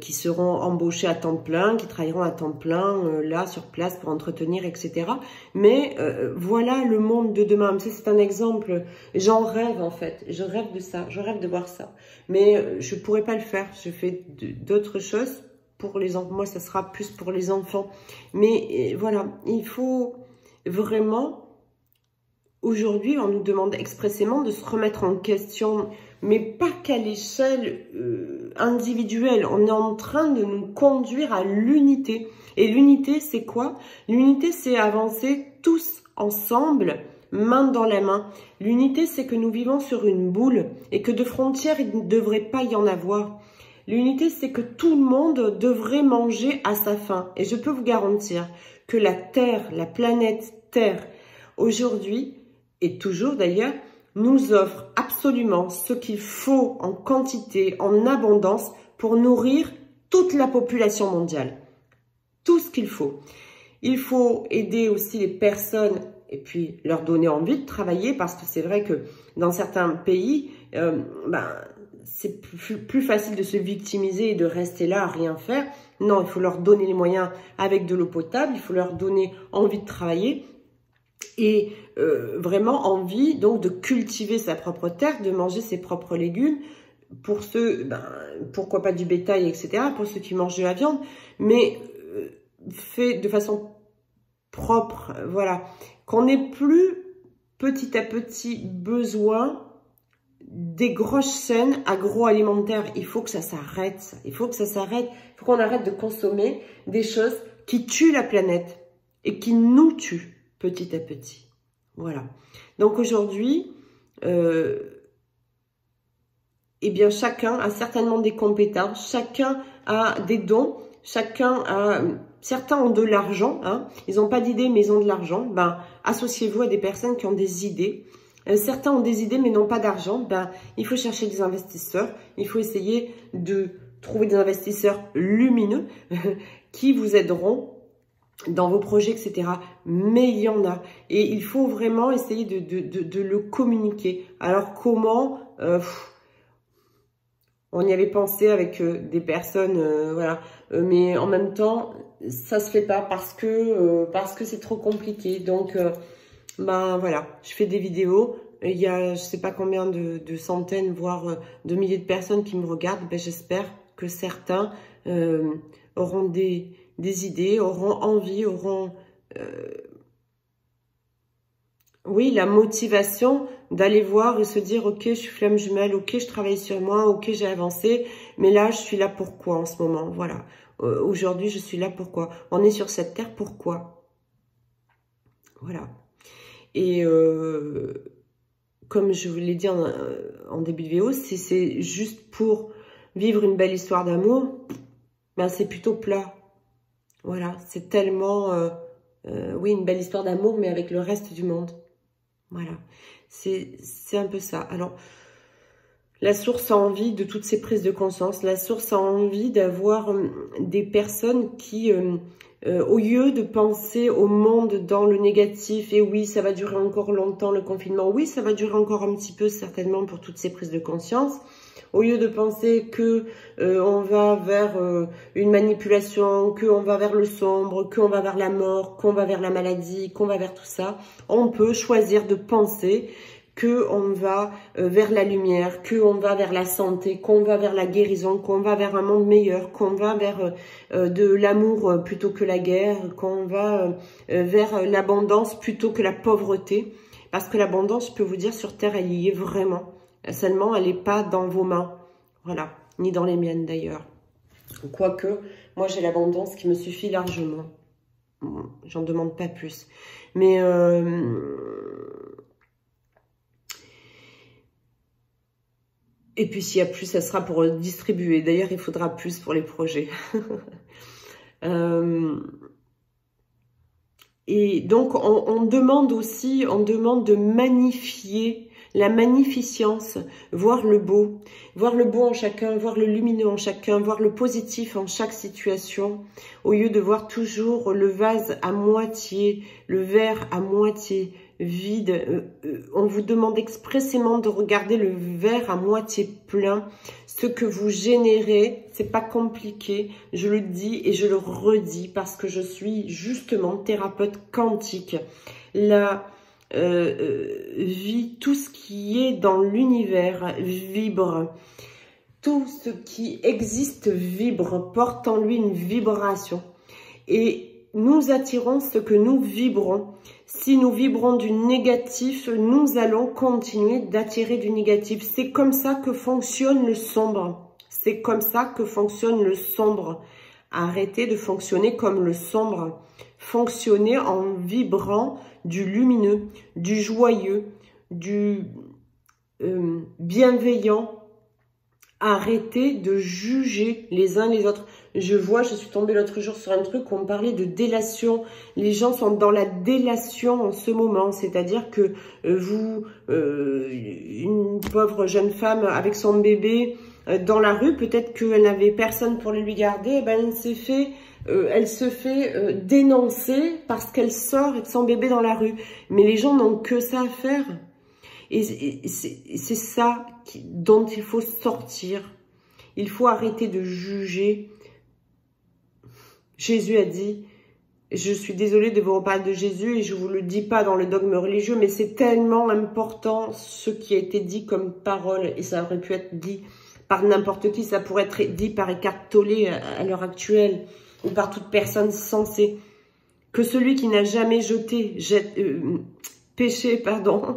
qui seront embauchés à temps plein, qui travailleront à temps plein là sur place pour entretenir, etc. Mais voilà le monde de demain. C'est un exemple. J'en rêve en fait. Je rêve de ça. Je rêve de voir ça. Mais je pourrais pas le faire. Je fais d'autres choses pour les enfants. Moi, ça sera plus pour les enfants. Mais voilà, il faut vraiment. Aujourd'hui, on nous demande expressément de se remettre en question, mais pas qu'à l'échelle individuelle. On est en train de nous conduire à l'unité. Et l'unité, c'est quoi? L'unité, c'est avancer tous ensemble, main dans la main. L'unité, c'est que nous vivons sur une boule et que de frontières, il ne devrait pas y en avoir. L'unité, c'est que tout le monde devrait manger à sa faim. Et je peux vous garantir que la Terre, la planète Terre, aujourd'hui, et toujours d'ailleurs, nous offre absolument ce qu'il faut en quantité, en abondance, pour nourrir toute la population mondiale. Tout ce qu'il faut. Il faut aider aussi les personnes et puis leur donner envie de travailler, parce que c'est vrai que dans certains pays, c'est plus facile de se victimiser et de rester là à rien faire. Non, il faut leur donner les moyens avec de l'eau potable, il faut leur donner envie de travailler. Et vraiment envie donc de cultiver sa propre terre, de manger ses propres légumes, pour ceux, pourquoi pas du bétail, etc., pour ceux qui mangent de la viande, mais fait de façon propre, voilà, qu'on n'ait plus petit à petit besoin des grosses chaînes agroalimentaires. Il faut que ça s'arrête, il faut que ça s'arrête, il faut qu'on arrête de consommer des choses qui tuent la planète et qui nous tuent petit à petit. Voilà. Donc aujourd'hui, eh bien chacun a certainement des compétences, chacun a des dons, chacun a... Certains ont de l'argent, hein, ils n'ont pas d'idées mais ils ont de l'argent. Associez-vous à des personnes qui ont des idées. Certains ont des idées mais n'ont pas d'argent. Il faut chercher des investisseurs. Il faut essayer de trouver des investisseurs lumineux qui vous aideront dans vos projets, etc. Mais il y en a. Et il faut vraiment essayer de le communiquer. Alors comment on On y avait pensé avec des personnes, voilà. Mais en même temps, ça se fait pas parce que c'est trop compliqué. Donc, ben voilà, je fais des vidéos. Il y a je sais pas combien de centaines, voire de milliers de personnes qui me regardent. Ben, j'espère que certains auront des idées, auront envie, auront... oui, la motivation d'aller voir et se dire, ok, je suis flamme jumelle, ok, je travaille sur moi, ok, j'ai avancé, mais là, je suis là pourquoi en ce moment, voilà. Aujourd'hui, je suis là pourquoi. On est sur cette terre, pourquoi? Voilà. Et comme je vous l'ai dit en début de vidéo, si c'est juste pour vivre une belle histoire d'amour, ben c'est plutôt plat. Voilà, c'est tellement, oui, une belle histoire d'amour, mais avec le reste du monde. Voilà, c'est un peu ça. Alors, la source a envie de toutes ces prises de conscience. La source a envie d'avoir des personnes qui, au lieu de penser au monde dans le négatif, et oui, ça va durer encore longtemps le confinement, oui, ça va durer encore un petit peu certainement pour toutes ces prises de conscience. Au lieu de penser que on va vers une manipulation, qu'on va vers le sombre, qu'on va vers la mort, qu'on va vers la maladie, qu'on va vers tout ça, on peut choisir de penser qu'on va vers la lumière, qu'on va vers la santé, qu'on va vers la guérison, qu'on va vers un monde meilleur, qu'on va vers de l'amour plutôt que la guerre, qu'on va vers l'abondance plutôt que la pauvreté. Parce que l'abondance, je peux vous dire, sur Terre, elle y est vraiment. Seulement, elle n'est pas dans vos mains. Voilà. Ni dans les miennes, d'ailleurs. Quoique, moi, j'ai l'abondance qui me suffit largement. J'en demande pas plus. Mais... et puis, s'il y a plus, ça sera pour distribuer. D'ailleurs, il faudra plus pour les projets. Et donc, on demande aussi, on demande de magnifier la magnificence, voir le beau en chacun, voir le lumineux en chacun, voir le positif en chaque situation, au lieu de voir toujours le vase à moitié, le verre à moitié vide. On vous demande expressément de regarder le verre à moitié plein. Ce que vous générez, c'est pas compliqué, je le dis et je le redis parce que je suis justement thérapeute quantique. La vie, tout ce qui est dans l'univers vibre. Tout ce qui existe vibre, porte en lui une vibration. Et nous attirons ce que nous vibrons. Si nous vibrons du négatif, nous allons continuer d'attirer du négatif. C'est comme ça que fonctionne le sombre. C'est comme ça que fonctionne le sombre. Arrêtez de fonctionner comme le sombre. Fonctionnez en vibrant du lumineux, du joyeux, du bienveillant. Arrêtez de juger les uns les autres. Je suis tombée l'autre jour sur un truc où on parlait de délation. Les gens sont dans la délation en ce moment. C'est-à-dire que vous, une pauvre jeune femme avec son bébé dans la rue, peut-être qu'elle n'avait personne pour le lui garder, et ben elle se fait dénoncer parce qu'elle sort avec son bébé dans la rue. Mais les gens n'ont que ça à faire. Et c'est ça dont il faut sortir. Il faut arrêter de juger. Jésus a dit, je suis désolée de vous reparler de Jésus et je ne vous le dis pas dans le dogme religieux, mais c'est tellement important ce qui a été dit comme parole et ça aurait pu être dit par n'importe qui. Ça pourrait être dit par Eckhart Tolle à l'heure actuelle ou par toute personne sensée. Que celui qui n'a jamais péché, pardon,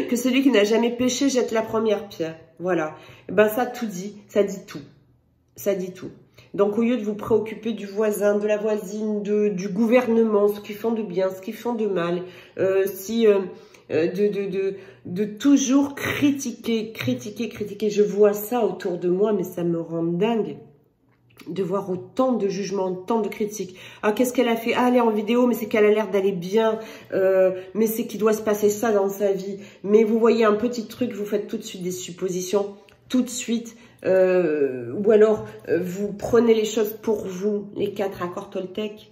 que celui qui n'a jamais péché jette la première pierre. Voilà. Ben ça tout dit, ça dit tout. Ça dit tout. Donc au lieu de vous préoccuper du voisin, de la voisine, du gouvernement, ce qu'ils font de bien, ce qu'ils font de mal, de toujours critiquer. Je vois ça autour de moi, mais ça me rend dingue. De voir autant de jugements, autant de critiques. Ah, qu'est-ce qu'elle a fait? Ah, elle est en vidéo, mais c'est qu'elle a l'air d'aller bien. Mais c'est qu'il doit se passer ça dans sa vie. Mais vous voyez un petit truc, vous faites tout de suite des suppositions. Tout de suite. Ou alors, vous prenez les choses pour vous. Les 4 accords Toltec.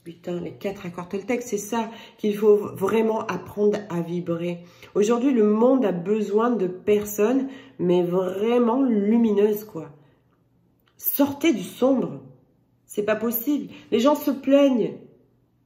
Putain, les 4 accords Toltec, c'est ça qu'il faut vraiment apprendre à vibrer. Aujourd'hui, le monde a besoin de personnes, mais vraiment lumineuses, quoi. Sortez du sombre. C'est pas possible. Les gens se plaignent.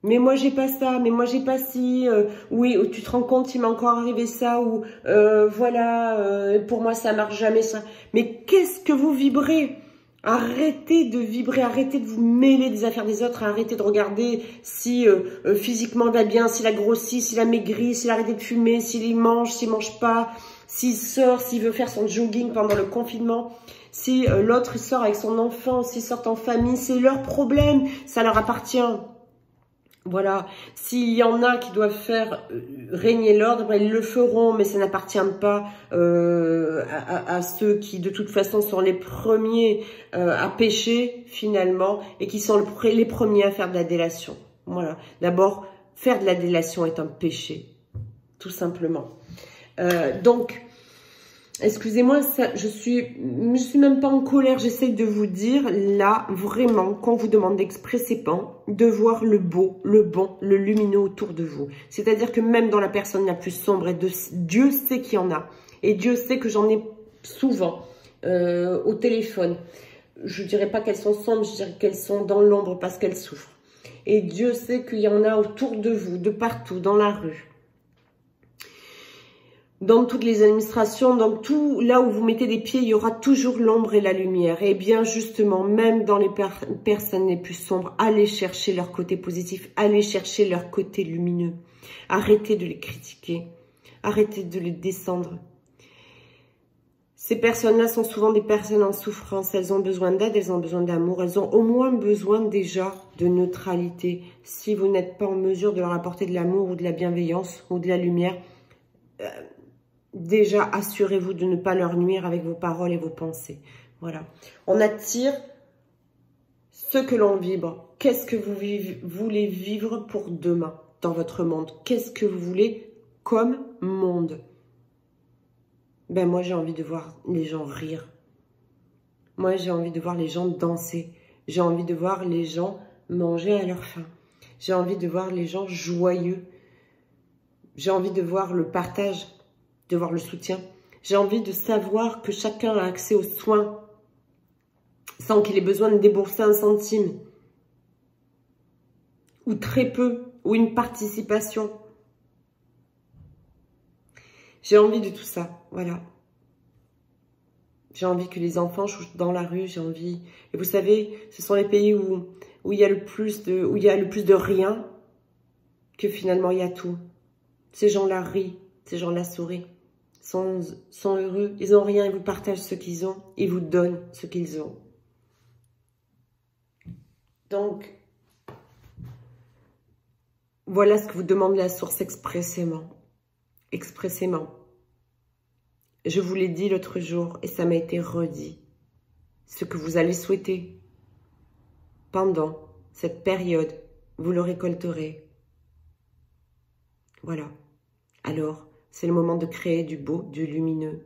Mais moi, j'ai pas ça. Mais moi, j'ai pas ci. Oui, tu te rends compte, il m'est encore arrivé ça. Ou voilà, pour moi, ça marche jamais, ça. Mais qu'est-ce que vous vibrez? Arrêtez de vibrer, arrêtez de vous mêler des affaires des autres, arrêtez de regarder si physiquement il va bien, s'il a grossi, s'il a maigri, s'il a arrêté de fumer, s'il mange, s'il mange pas, s'il sort, s'il veut faire son jogging pendant le confinement, si l'autre il sort avec son enfant, s'ils sortent en famille, c'est leur problème, ça leur appartient. Voilà, s'il y en a qui doivent faire régner l'ordre, ils le feront, mais ça n'appartient pas à ceux qui, de toute façon, sont les premiers à pécher, finalement, et qui sont les premiers à faire de la délation. Voilà, d'abord, faire de la délation est un péché, tout simplement. Donc, excusez-moi, je suis même pas en colère, j'essaie de vous dire, là, vraiment, qu'on vous demande d'expressément, de voir le beau, le bon, le lumineux autour de vous. C'est-à-dire que même dans la personne la plus sombre, Dieu sait qu'il y en a. Et Dieu sait que j'en ai souvent au téléphone. Je dirais pas qu'elles sont sombres, je dirais qu'elles sont dans l'ombre parce qu'elles souffrent. Et Dieu sait qu'il y en a autour de vous, de partout, dans la rue. Dans toutes les administrations, dans tout là où vous mettez des pieds, il y aura toujours l'ombre et la lumière. Et bien justement, même dans les personnes les plus sombres, allez chercher leur côté positif, allez chercher leur côté lumineux. Arrêtez de les critiquer, arrêtez de les descendre. Ces personnes-là sont souvent des personnes en souffrance, elles ont besoin d'aide, elles ont besoin d'amour, elles ont au moins besoin déjà de neutralité. Si vous n'êtes pas en mesure de leur apporter de l'amour ou de la bienveillance ou de la lumière, déjà, assurez-vous de ne pas leur nuire avec vos paroles et vos pensées. Voilà. On attire ce que l'on vibre. Qu'est-ce que vous voulez vivre pour demain dans votre monde? Qu'est-ce que vous voulez comme monde? Ben moi, j'ai envie de voir les gens rire. Moi, j'ai envie de voir les gens danser. J'ai envie de voir les gens manger à leur faim. J'ai envie de voir les gens joyeux. J'ai envie de voir le partage, de voir le soutien. J'ai envie de savoir que chacun a accès aux soins sans qu'il ait besoin de débourser un centime. Ou très peu, ou une participation. J'ai envie de tout ça, voilà. J'ai envie que les enfants jouent dans la rue, j'ai envie... Et vous savez, ce sont les pays où il y a le plus de rien, que finalement il y a tout. Ces gens-là rient, ces gens-là sourient, sont heureux, ils n'ont rien, ils vous partagent ce qu'ils ont, ils vous donnent ce qu'ils ont. Donc, voilà ce que vous demande la source expressément. Expressément. Je vous l'ai dit l'autre jour et ça m'a été redit. Ce que vous allez souhaiter pendant cette période, vous le récolterez. Voilà. Alors, c'est le moment de créer du beau, du lumineux.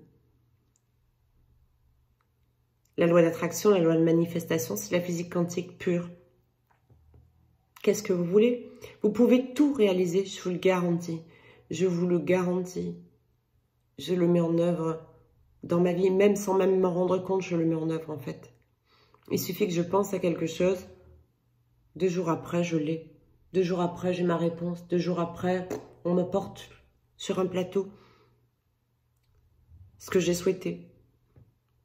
La loi d'attraction, la loi de manifestation, c'est la physique quantique pure. Qu'est-ce que vous voulez? Vous pouvez tout réaliser, je vous le garantis. Je vous le garantis. Je le mets en œuvre dans ma vie, même sans même m'en rendre compte, je le mets en œuvre en fait. Il suffit que je pense à quelque chose, 2 jours après, je l'ai. 2 jours après, j'ai ma réponse. 2 jours après, on me porte sur un plateau ce que j'ai souhaité.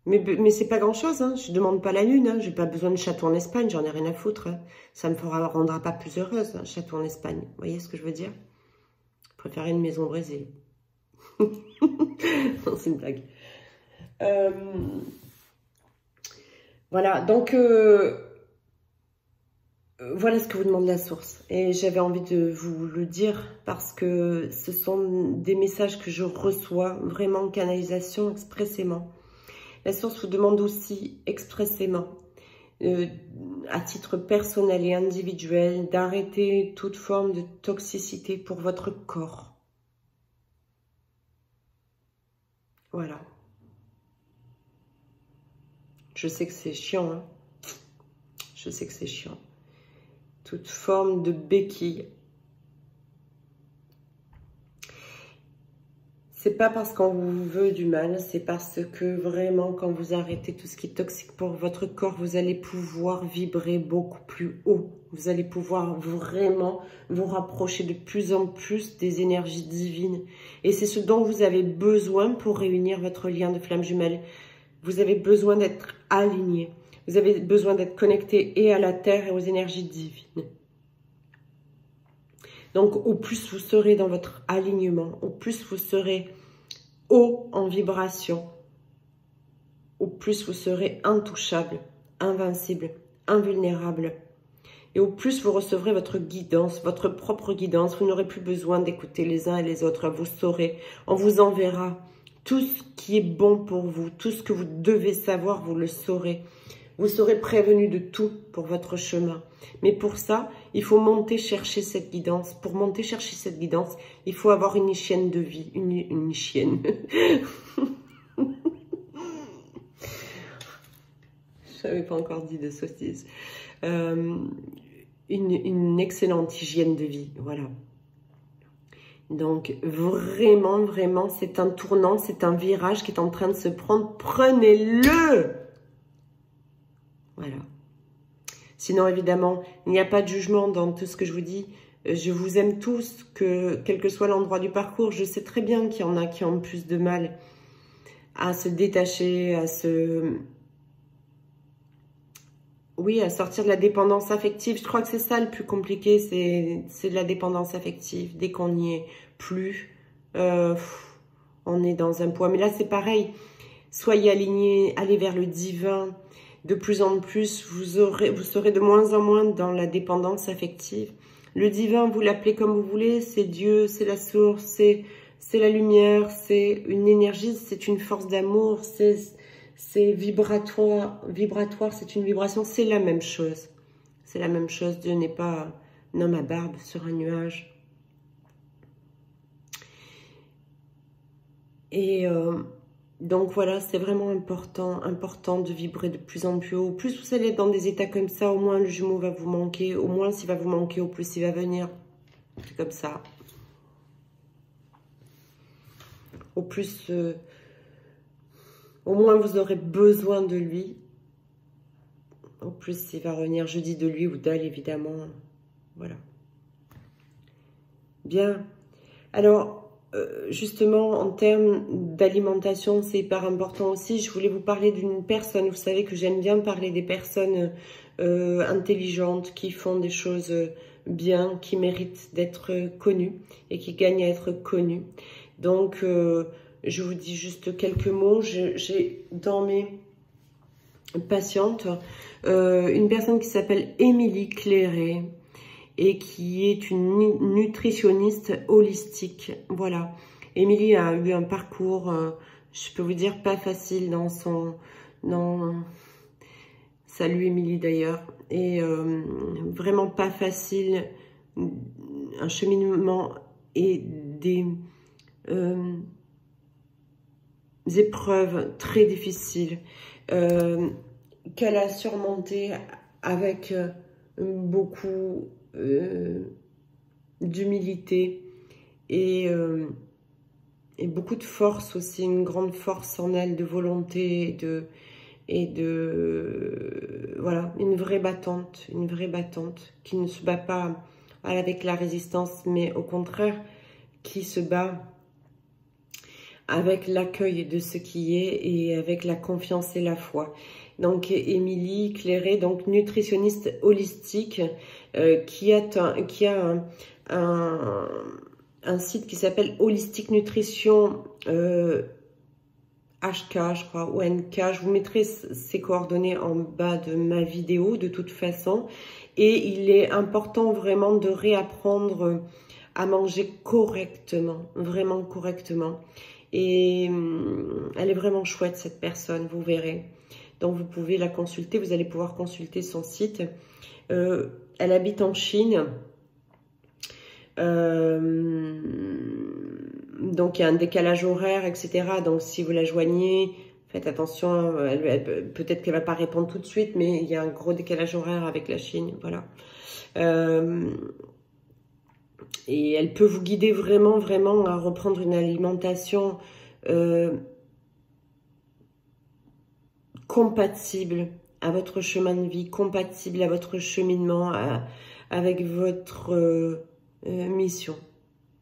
Mais c'est pas grand-chose, hein. Je demande pas la lune, hein. J'ai pas besoin de château en Espagne, j'en ai rien à foutre. Hein. Ça me rendra pas plus heureuse, un château en Espagne. Vous voyez ce que je veux dire? Je préférerais une maison au Brésil. Non, c'est une blague. Voilà, donc voilà ce que vous demande la source. Et j'avais envie de vous le dire parce que ce sont des messages que je reçois vraiment en canalisation expressément. La source vous demande aussi expressément, à titre personnel et individuel, d'arrêter toute forme de toxicité pour votre corps. Voilà. Je sais que c'est chiant, hein. Je sais que c'est chiant. toute forme de béquille. C'est pas parce qu'on vous veut du mal, c'est parce que vraiment, quand vous arrêtez tout ce qui est toxique pour votre corps, vous allez pouvoir vibrer beaucoup plus haut. Vous allez pouvoir vraiment vous rapprocher de plus en plus des énergies divines. Et c'est ce dont vous avez besoin pour réunir votre lien de flamme jumelle. Vous avez besoin d'être aligné. Vous avez besoin d'être connecté et à la terre et aux énergies divines. Donc, au plus vous serez dans votre alignement, au plus vous serez haut en vibration, au plus vous serez intouchable, invincible, invulnérable. Et au plus vous recevrez votre guidance, votre propre guidance. Vous n'aurez plus besoin d'écouter les uns et les autres. Vous saurez, on vous enverra tout ce qui est bon pour vous, tout ce que vous devez savoir, vous le saurez. Vous serez prévenu de tout pour votre chemin. Mais pour ça, il faut monter chercher cette guidance. Pour monter chercher cette guidance, il faut avoir une hygiène de vie. Une hygiène. Je n'avais pas encore dit de sottise. Une excellente hygiène de vie. Voilà. Donc, vraiment, vraiment, c'est un tournant, c'est un virage qui est en train de se prendre. Prenez-le! Voilà. Sinon, évidemment, il n'y a pas de jugement dans tout ce que je vous dis. Je vous aime tous, quel que soit l'endroit du parcours. Je sais très bien qu'il y en a qui ont plus de mal à se détacher, à sortir de la dépendance affective. Je crois que c'est ça le plus compliqué, c'est de la dépendance affective. Dès qu'on n'y est plus, on est dans un poids. Mais là, c'est pareil. Soyez alignés, allez vers le divin. De plus en plus, vous serez de moins en moins dans la dépendance affective. Le divin, vous l'appelez comme vous voulez, c'est Dieu, c'est la source, c'est la lumière, c'est une énergie, c'est une force d'amour, c'est vibratoire, c'est une vibration, c'est la même chose. C'est la même chose, Dieu n'est pas un homme à barbe sur un nuage. Et donc voilà, c'est vraiment important de vibrer de plus en plus haut. Plus vous allez être dans des états comme ça, au moins le jumeau va vous manquer. Au moins s'il va vous manquer, au plus il va venir. C'est comme ça. Au plus, au moins vous aurez besoin de lui. Au plus il va revenir. Je dis de lui ou d'elle, évidemment. Voilà. Bien. Alors, justement, en termes d'alimentation, c'est hyper important aussi. Je voulais vous parler d'une personne. Vous savez que j'aime bien parler des personnes intelligentes, qui font des choses bien, qui méritent d'être connues et qui gagnent à être connues. Donc, je vous dis juste quelques mots. J'ai dans mes patientes une personne qui s'appelle Émilie Clairet, et qui est une nutritionniste holistique. Voilà. Émilie a eu un parcours, je peux vous dire, pas facile dans son... Salut Émilie d'ailleurs. Et vraiment pas facile. Un cheminement et des épreuves très difficiles qu'elle a surmontées avec beaucoup d'humilité et beaucoup de force aussi, une grande force en elle, de volonté voilà, une vraie battante qui ne se bat pas avec la résistance, mais au contraire qui se bat avec l'accueil de ce qui est et avec la confiance et la foi. Donc Émilie Clairet, donc nutritionniste holistique, qui a un site qui s'appelle Holistic Nutrition HK, je crois, ou NK. Je vous mettrai ses coordonnées en bas de ma vidéo de toute façon. Et il est important vraiment de réapprendre à manger correctement, vraiment correctement. Et elle est vraiment chouette cette personne, vous verrez. Donc vous pouvez la consulter, vous allez pouvoir consulter son site. Elle habite en Chine. Donc il y a un décalage horaire, etc. Donc si vous la joignez, faites attention, peut-être qu'elle ne va pas répondre tout de suite, mais il y a un gros décalage horaire avec la Chine, voilà. Et elle peut vous guider vraiment, vraiment à reprendre une alimentation compatible à votre chemin de vie, compatible à votre cheminement, avec votre mission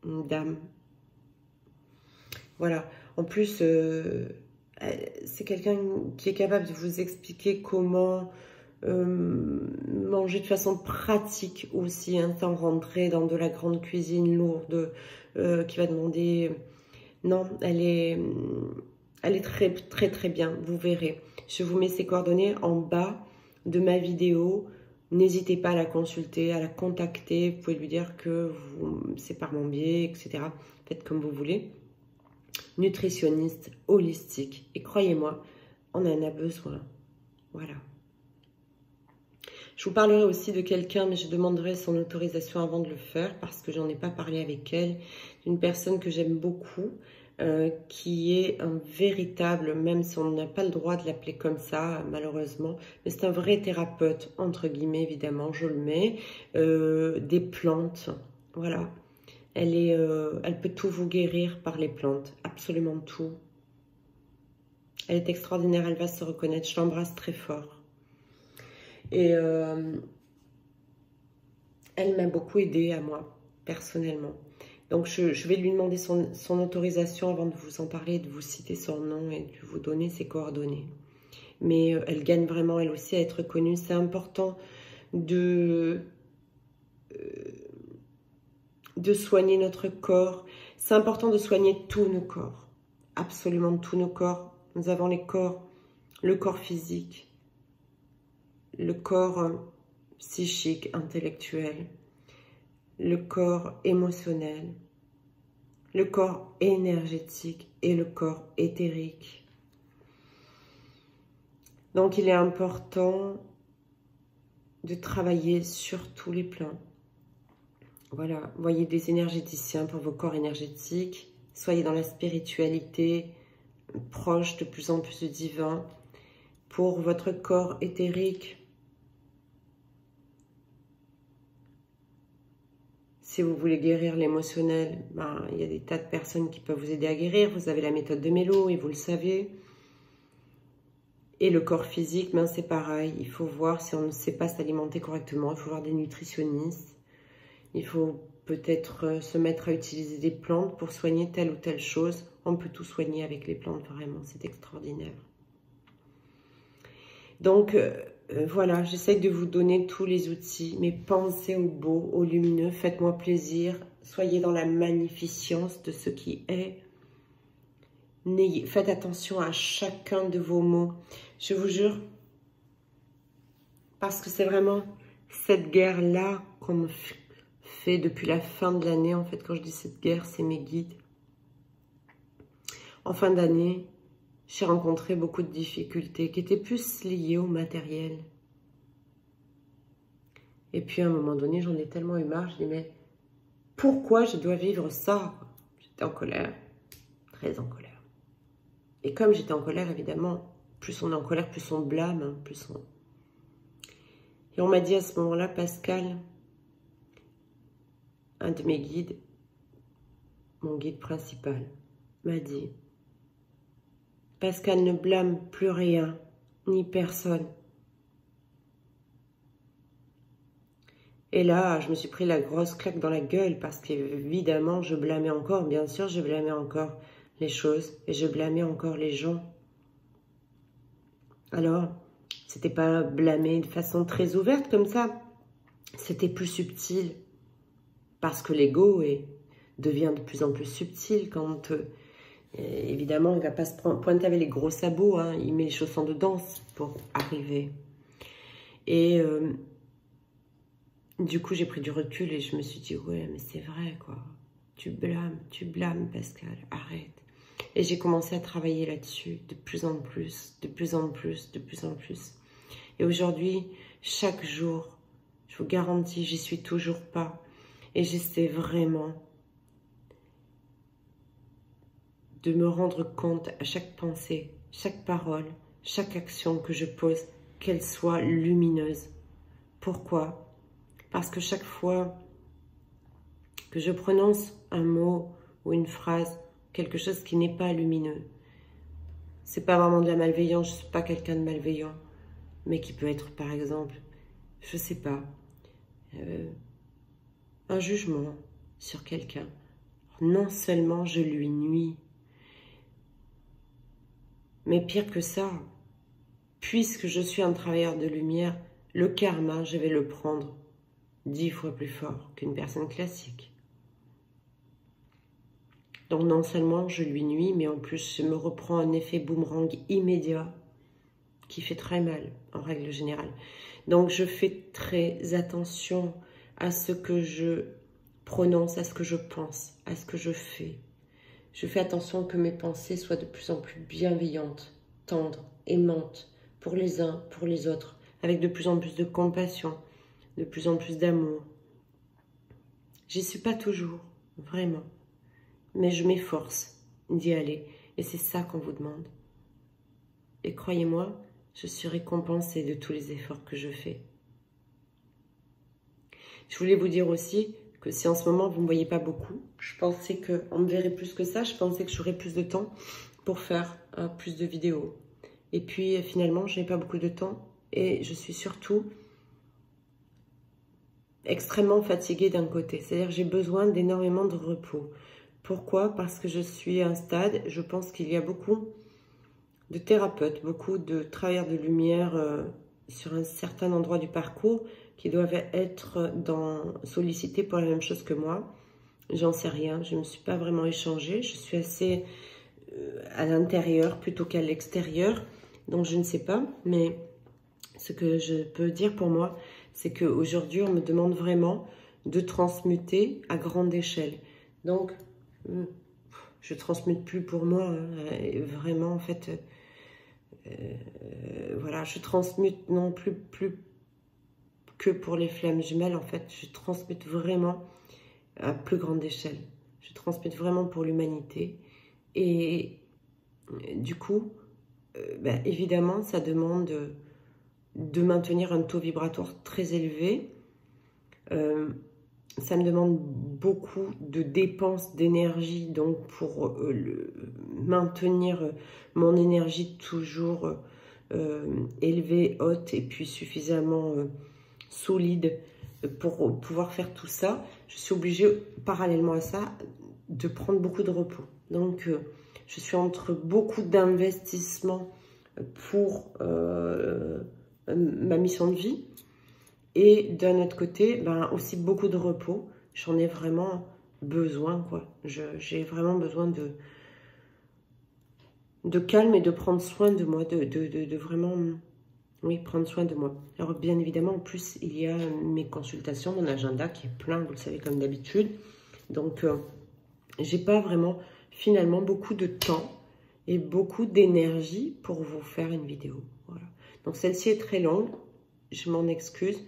d'âme. Voilà. En plus, c'est quelqu'un qui est capable de vous expliquer comment manger de façon pratique aussi, hein, sans rentrer dans de la grande cuisine lourde qui va demander... Non, elle est très, très, très bien, vous verrez. Je vous mets ses coordonnées en bas de ma vidéo. N'hésitez pas à la consulter, à la contacter. Vous pouvez lui dire que c'est par mon biais, etc. Faites comme vous voulez. Nutritionniste, holistique. Et croyez-moi, on en a besoin. Voilà. Je vous parlerai aussi de quelqu'un, mais je demanderai son autorisation avant de le faire parce que j'en ai pas parlé avec elle. Une personne que j'aime beaucoup, qui est un véritable, même si on n'a pas le droit de l'appeler comme ça, malheureusement, mais c'est un vrai thérapeute, entre guillemets, évidemment, je le mets, des plantes, voilà. Elle peut tout vous guérir par les plantes, absolument tout. Elle est extraordinaire, elle va se reconnaître, je l'embrasse très fort. Et elle m'a beaucoup aidée à moi, personnellement. Donc, je vais lui demander son autorisation avant de vous en parler, de vous citer son nom et de vous donner ses coordonnées. Mais elle gagne vraiment, elle aussi, à être connue. C'est important de soigner notre corps. C'est important de soigner tous nos corps. Absolument tous nos corps. Nous avons le corps physique, le corps psychique, intellectuel, le corps émotionnel, le corps énergétique et le corps éthérique. Donc, il est important de travailler sur tous les plans. Voilà, voyez des énergéticiens pour vos corps énergétiques. Soyez dans la spiritualité, proche de plus en plus du divin. Pour votre corps éthérique, si vous voulez guérir l'émotionnel, ben, il y a des tas de personnes qui peuvent vous aider à guérir. Vous avez la méthode de Mélo et vous le savez. Et le corps physique, ben, c'est pareil. Il faut voir si on ne sait pas s'alimenter correctement. Il faut voir des nutritionnistes. Il faut peut-être se mettre à utiliser des plantes pour soigner telle ou telle chose. On peut tout soigner avec les plantes, vraiment. C'est extraordinaire. Donc, voilà, j'essaie de vous donner tous les outils, mais pensez au beau, au lumineux, faites-moi plaisir, soyez dans la magnificence de ce qui est. Faites attention à chacun de vos mots, je vous jure, parce que c'est vraiment cette guerre-là qu'on fait depuis la fin de l'année. En fait, quand je dis cette guerre, c'est mes guides. En fin d'année, j'ai rencontré beaucoup de difficultés qui étaient plus liées au matériel. Et puis à un moment donné, j'en ai tellement eu marre, je dis mais pourquoi je dois vivre ça? J'étais en colère, très en colère. Et comme j'étais en colère, évidemment, plus on est en colère, plus on blâme, hein, plus on... Et on m'a dit à ce moment-là, Pascal, un de mes guides, mon guide principal, m'a dit: Pascal, ne blâme plus rien, ni personne. Et là, je me suis pris la grosse claque dans la gueule parce qu'évidemment, je blâmais encore, bien sûr, je blâmais encore les choses et je blâmais encore les gens. Alors, c'était pas blâmer de façon très ouverte comme ça, c'était plus subtil parce que l'ego devient de plus en plus subtil quand... évidemment, il ne va pas se pointer avec les gros sabots, hein, il met les chaussons de danse pour arriver. Et du coup, j'ai pris du recul et je me suis dit, ouais, mais c'est vrai, quoi. Tu blâmes, Pascal, arrête. Et j'ai commencé à travailler là-dessus de plus en plus, de plus en plus, de plus en plus. Et aujourd'hui, chaque jour, je vous garantis, j'y suis toujours pas. Et j'essaie vraiment de me rendre compte à chaque pensée, chaque parole, chaque action que je pose, qu'elle soit lumineuse. Pourquoi ? Parce que chaque fois que je prononce un mot ou une phrase, quelque chose qui n'est pas lumineux, c'est pas vraiment de la malveillance, je ne suis pas quelqu'un de malveillant, mais qui peut être, par exemple, je sais pas, un jugement sur quelqu'un. Non seulement je lui nuis, mais pire que ça, puisque je suis un travailleur de lumière, le karma, je vais le prendre 10 fois plus fort qu'une personne classique. Donc non seulement je lui nuis, mais en plus je me reprends un effet boomerang immédiat qui fait très mal en règle générale. Donc je fais très attention à ce que je prononce, à ce que je pense, à ce que je fais. Je fais attention que mes pensées soient de plus en plus bienveillantes, tendres, aimantes pour les uns, pour les autres, avec de plus en plus de compassion, de plus en plus d'amour. J'y suis pas toujours, vraiment. Mais je m'efforce d'y aller. Et c'est ça qu'on vous demande. Et croyez-moi, je suis récompensée de tous les efforts que je fais. Je voulais vous dire aussi que si en ce moment vous ne me voyez pas beaucoup, je pensais qu'on me verrait plus que ça. Je pensais que j'aurais plus de temps pour faire plus de vidéos. Et puis finalement, je n'ai pas beaucoup de temps. Et je suis surtout extrêmement fatiguée d'un côté. C'est-à-dire que j'ai besoin d'énormément de repos. Pourquoi? Parce que je suis à un stade, je pense qu'il y a beaucoup de thérapeutes, beaucoup de travailleurs de lumière sur un certain endroit du parcours qui doivent être sollicités pour la même chose que moi. J'en sais rien, je ne me suis pas vraiment échangée, je suis assez à l'intérieur plutôt qu'à l'extérieur, donc je ne sais pas, mais ce que je peux dire pour moi, c'est qu'aujourd'hui on me demande vraiment de transmuter à grande échelle. Donc, je ne transmute plus pour moi, hein, vraiment en fait, voilà, je transmute non plus que pour les flammes jumelles, en fait, je transmute vraiment à plus grande échelle, je transmute vraiment pour l'humanité, et du coup, évidemment, ça demande de maintenir un taux vibratoire très élevé, ça me demande beaucoup de dépenses d'énergie, donc pour maintenir mon énergie toujours élevée, haute et puis suffisamment solide pour pouvoir faire tout ça. Je suis obligée, parallèlement à ça, de prendre beaucoup de repos. Donc, je suis entre beaucoup d'investissements pour ma mission de vie. Et d'un autre côté, aussi beaucoup de repos. J'en ai vraiment besoin, quoi. J'ai vraiment besoin de calme et de prendre soin de moi, de vraiment, oui, prendre soin de moi. Alors, bien évidemment, en plus, il y a mes consultations, mon agenda qui est plein, vous le savez, comme d'habitude. Donc, j'ai pas vraiment, finalement, beaucoup de temps et beaucoup d'énergie pour vous faire une vidéo. Voilà. Donc, celle-ci est très longue. Je m'en excuse.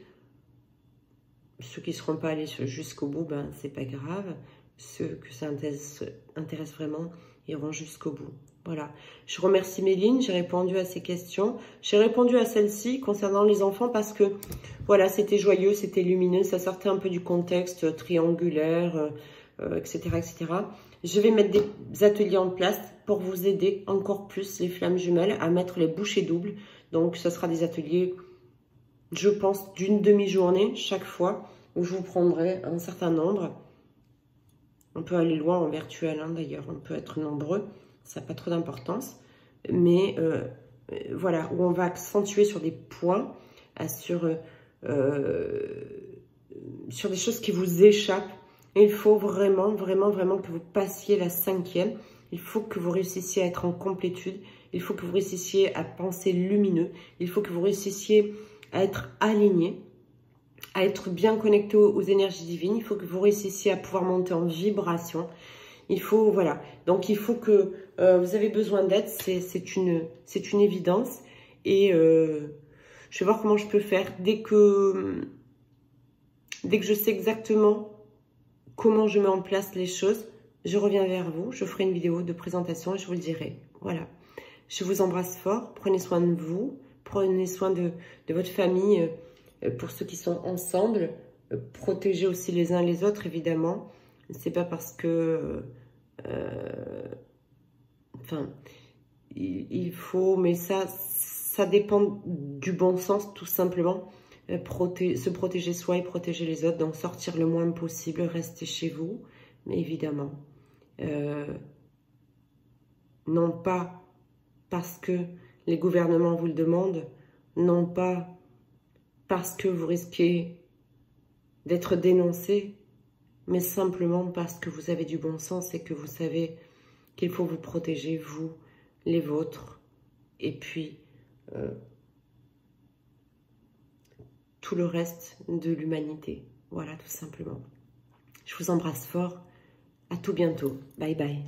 Ceux qui ne seront pas allés jusqu'au bout, c'est pas grave. Ceux que ça intéresse vraiment iront jusqu'au bout. Voilà. Je remercie Méline, j'ai répondu à ses questions. J'ai répondu à celle-ci concernant les enfants parce que, voilà, c'était joyeux, c'était lumineux, ça sortait un peu du contexte triangulaire, etc., etc. Je vais mettre des ateliers en place pour vous aider encore plus, les flammes jumelles, à mettre les bouchées doubles. Donc, ce sera des ateliers, je pense, d'une demi-journée chaque fois, où je vous prendrai un certain nombre. On peut aller loin en virtuel, hein, d'ailleurs, on peut être nombreux, ça n'a pas trop d'importance. Mais voilà, où on va accentuer sur des points, sur des choses qui vous échappent. Et il faut vraiment, vraiment, vraiment que vous passiez la 5e. Il faut que vous réussissiez à être en complétude. Il faut que vous réussissiez à penser lumineux. Il faut que vous réussissiez à être aligné, à être bien connecté aux énergies divines. Il faut que vous réussissiez à pouvoir monter en vibration. Il faut, voilà. Donc, il faut que vous avez besoin d'aide. C'est une évidence. Et je vais voir comment je peux faire. Dès que je sais exactement comment je mets en place les choses, je reviens vers vous. Je ferai une vidéo de présentation et je vous le dirai. Voilà. Je vous embrasse fort. Prenez soin de vous. Prenez soin de votre famille pour ceux qui sont ensemble. protéger aussi les uns les autres, évidemment. C'est pas parce que... enfin, il faut... Mais ça dépend du bon sens, tout simplement. Se protéger soi et protéger les autres. Donc, sortir le moins possible, rester chez vous. Mais évidemment, non pas parce que les gouvernements vous le demandent, non pas parce que vous risquez d'être dénoncé, mais simplement parce que vous avez du bon sens et que vous savez qu'il faut vous protéger, vous, les vôtres, et puis tout le reste de l'humanité. Voilà, tout simplement. Je vous embrasse fort. À tout bientôt. Bye bye.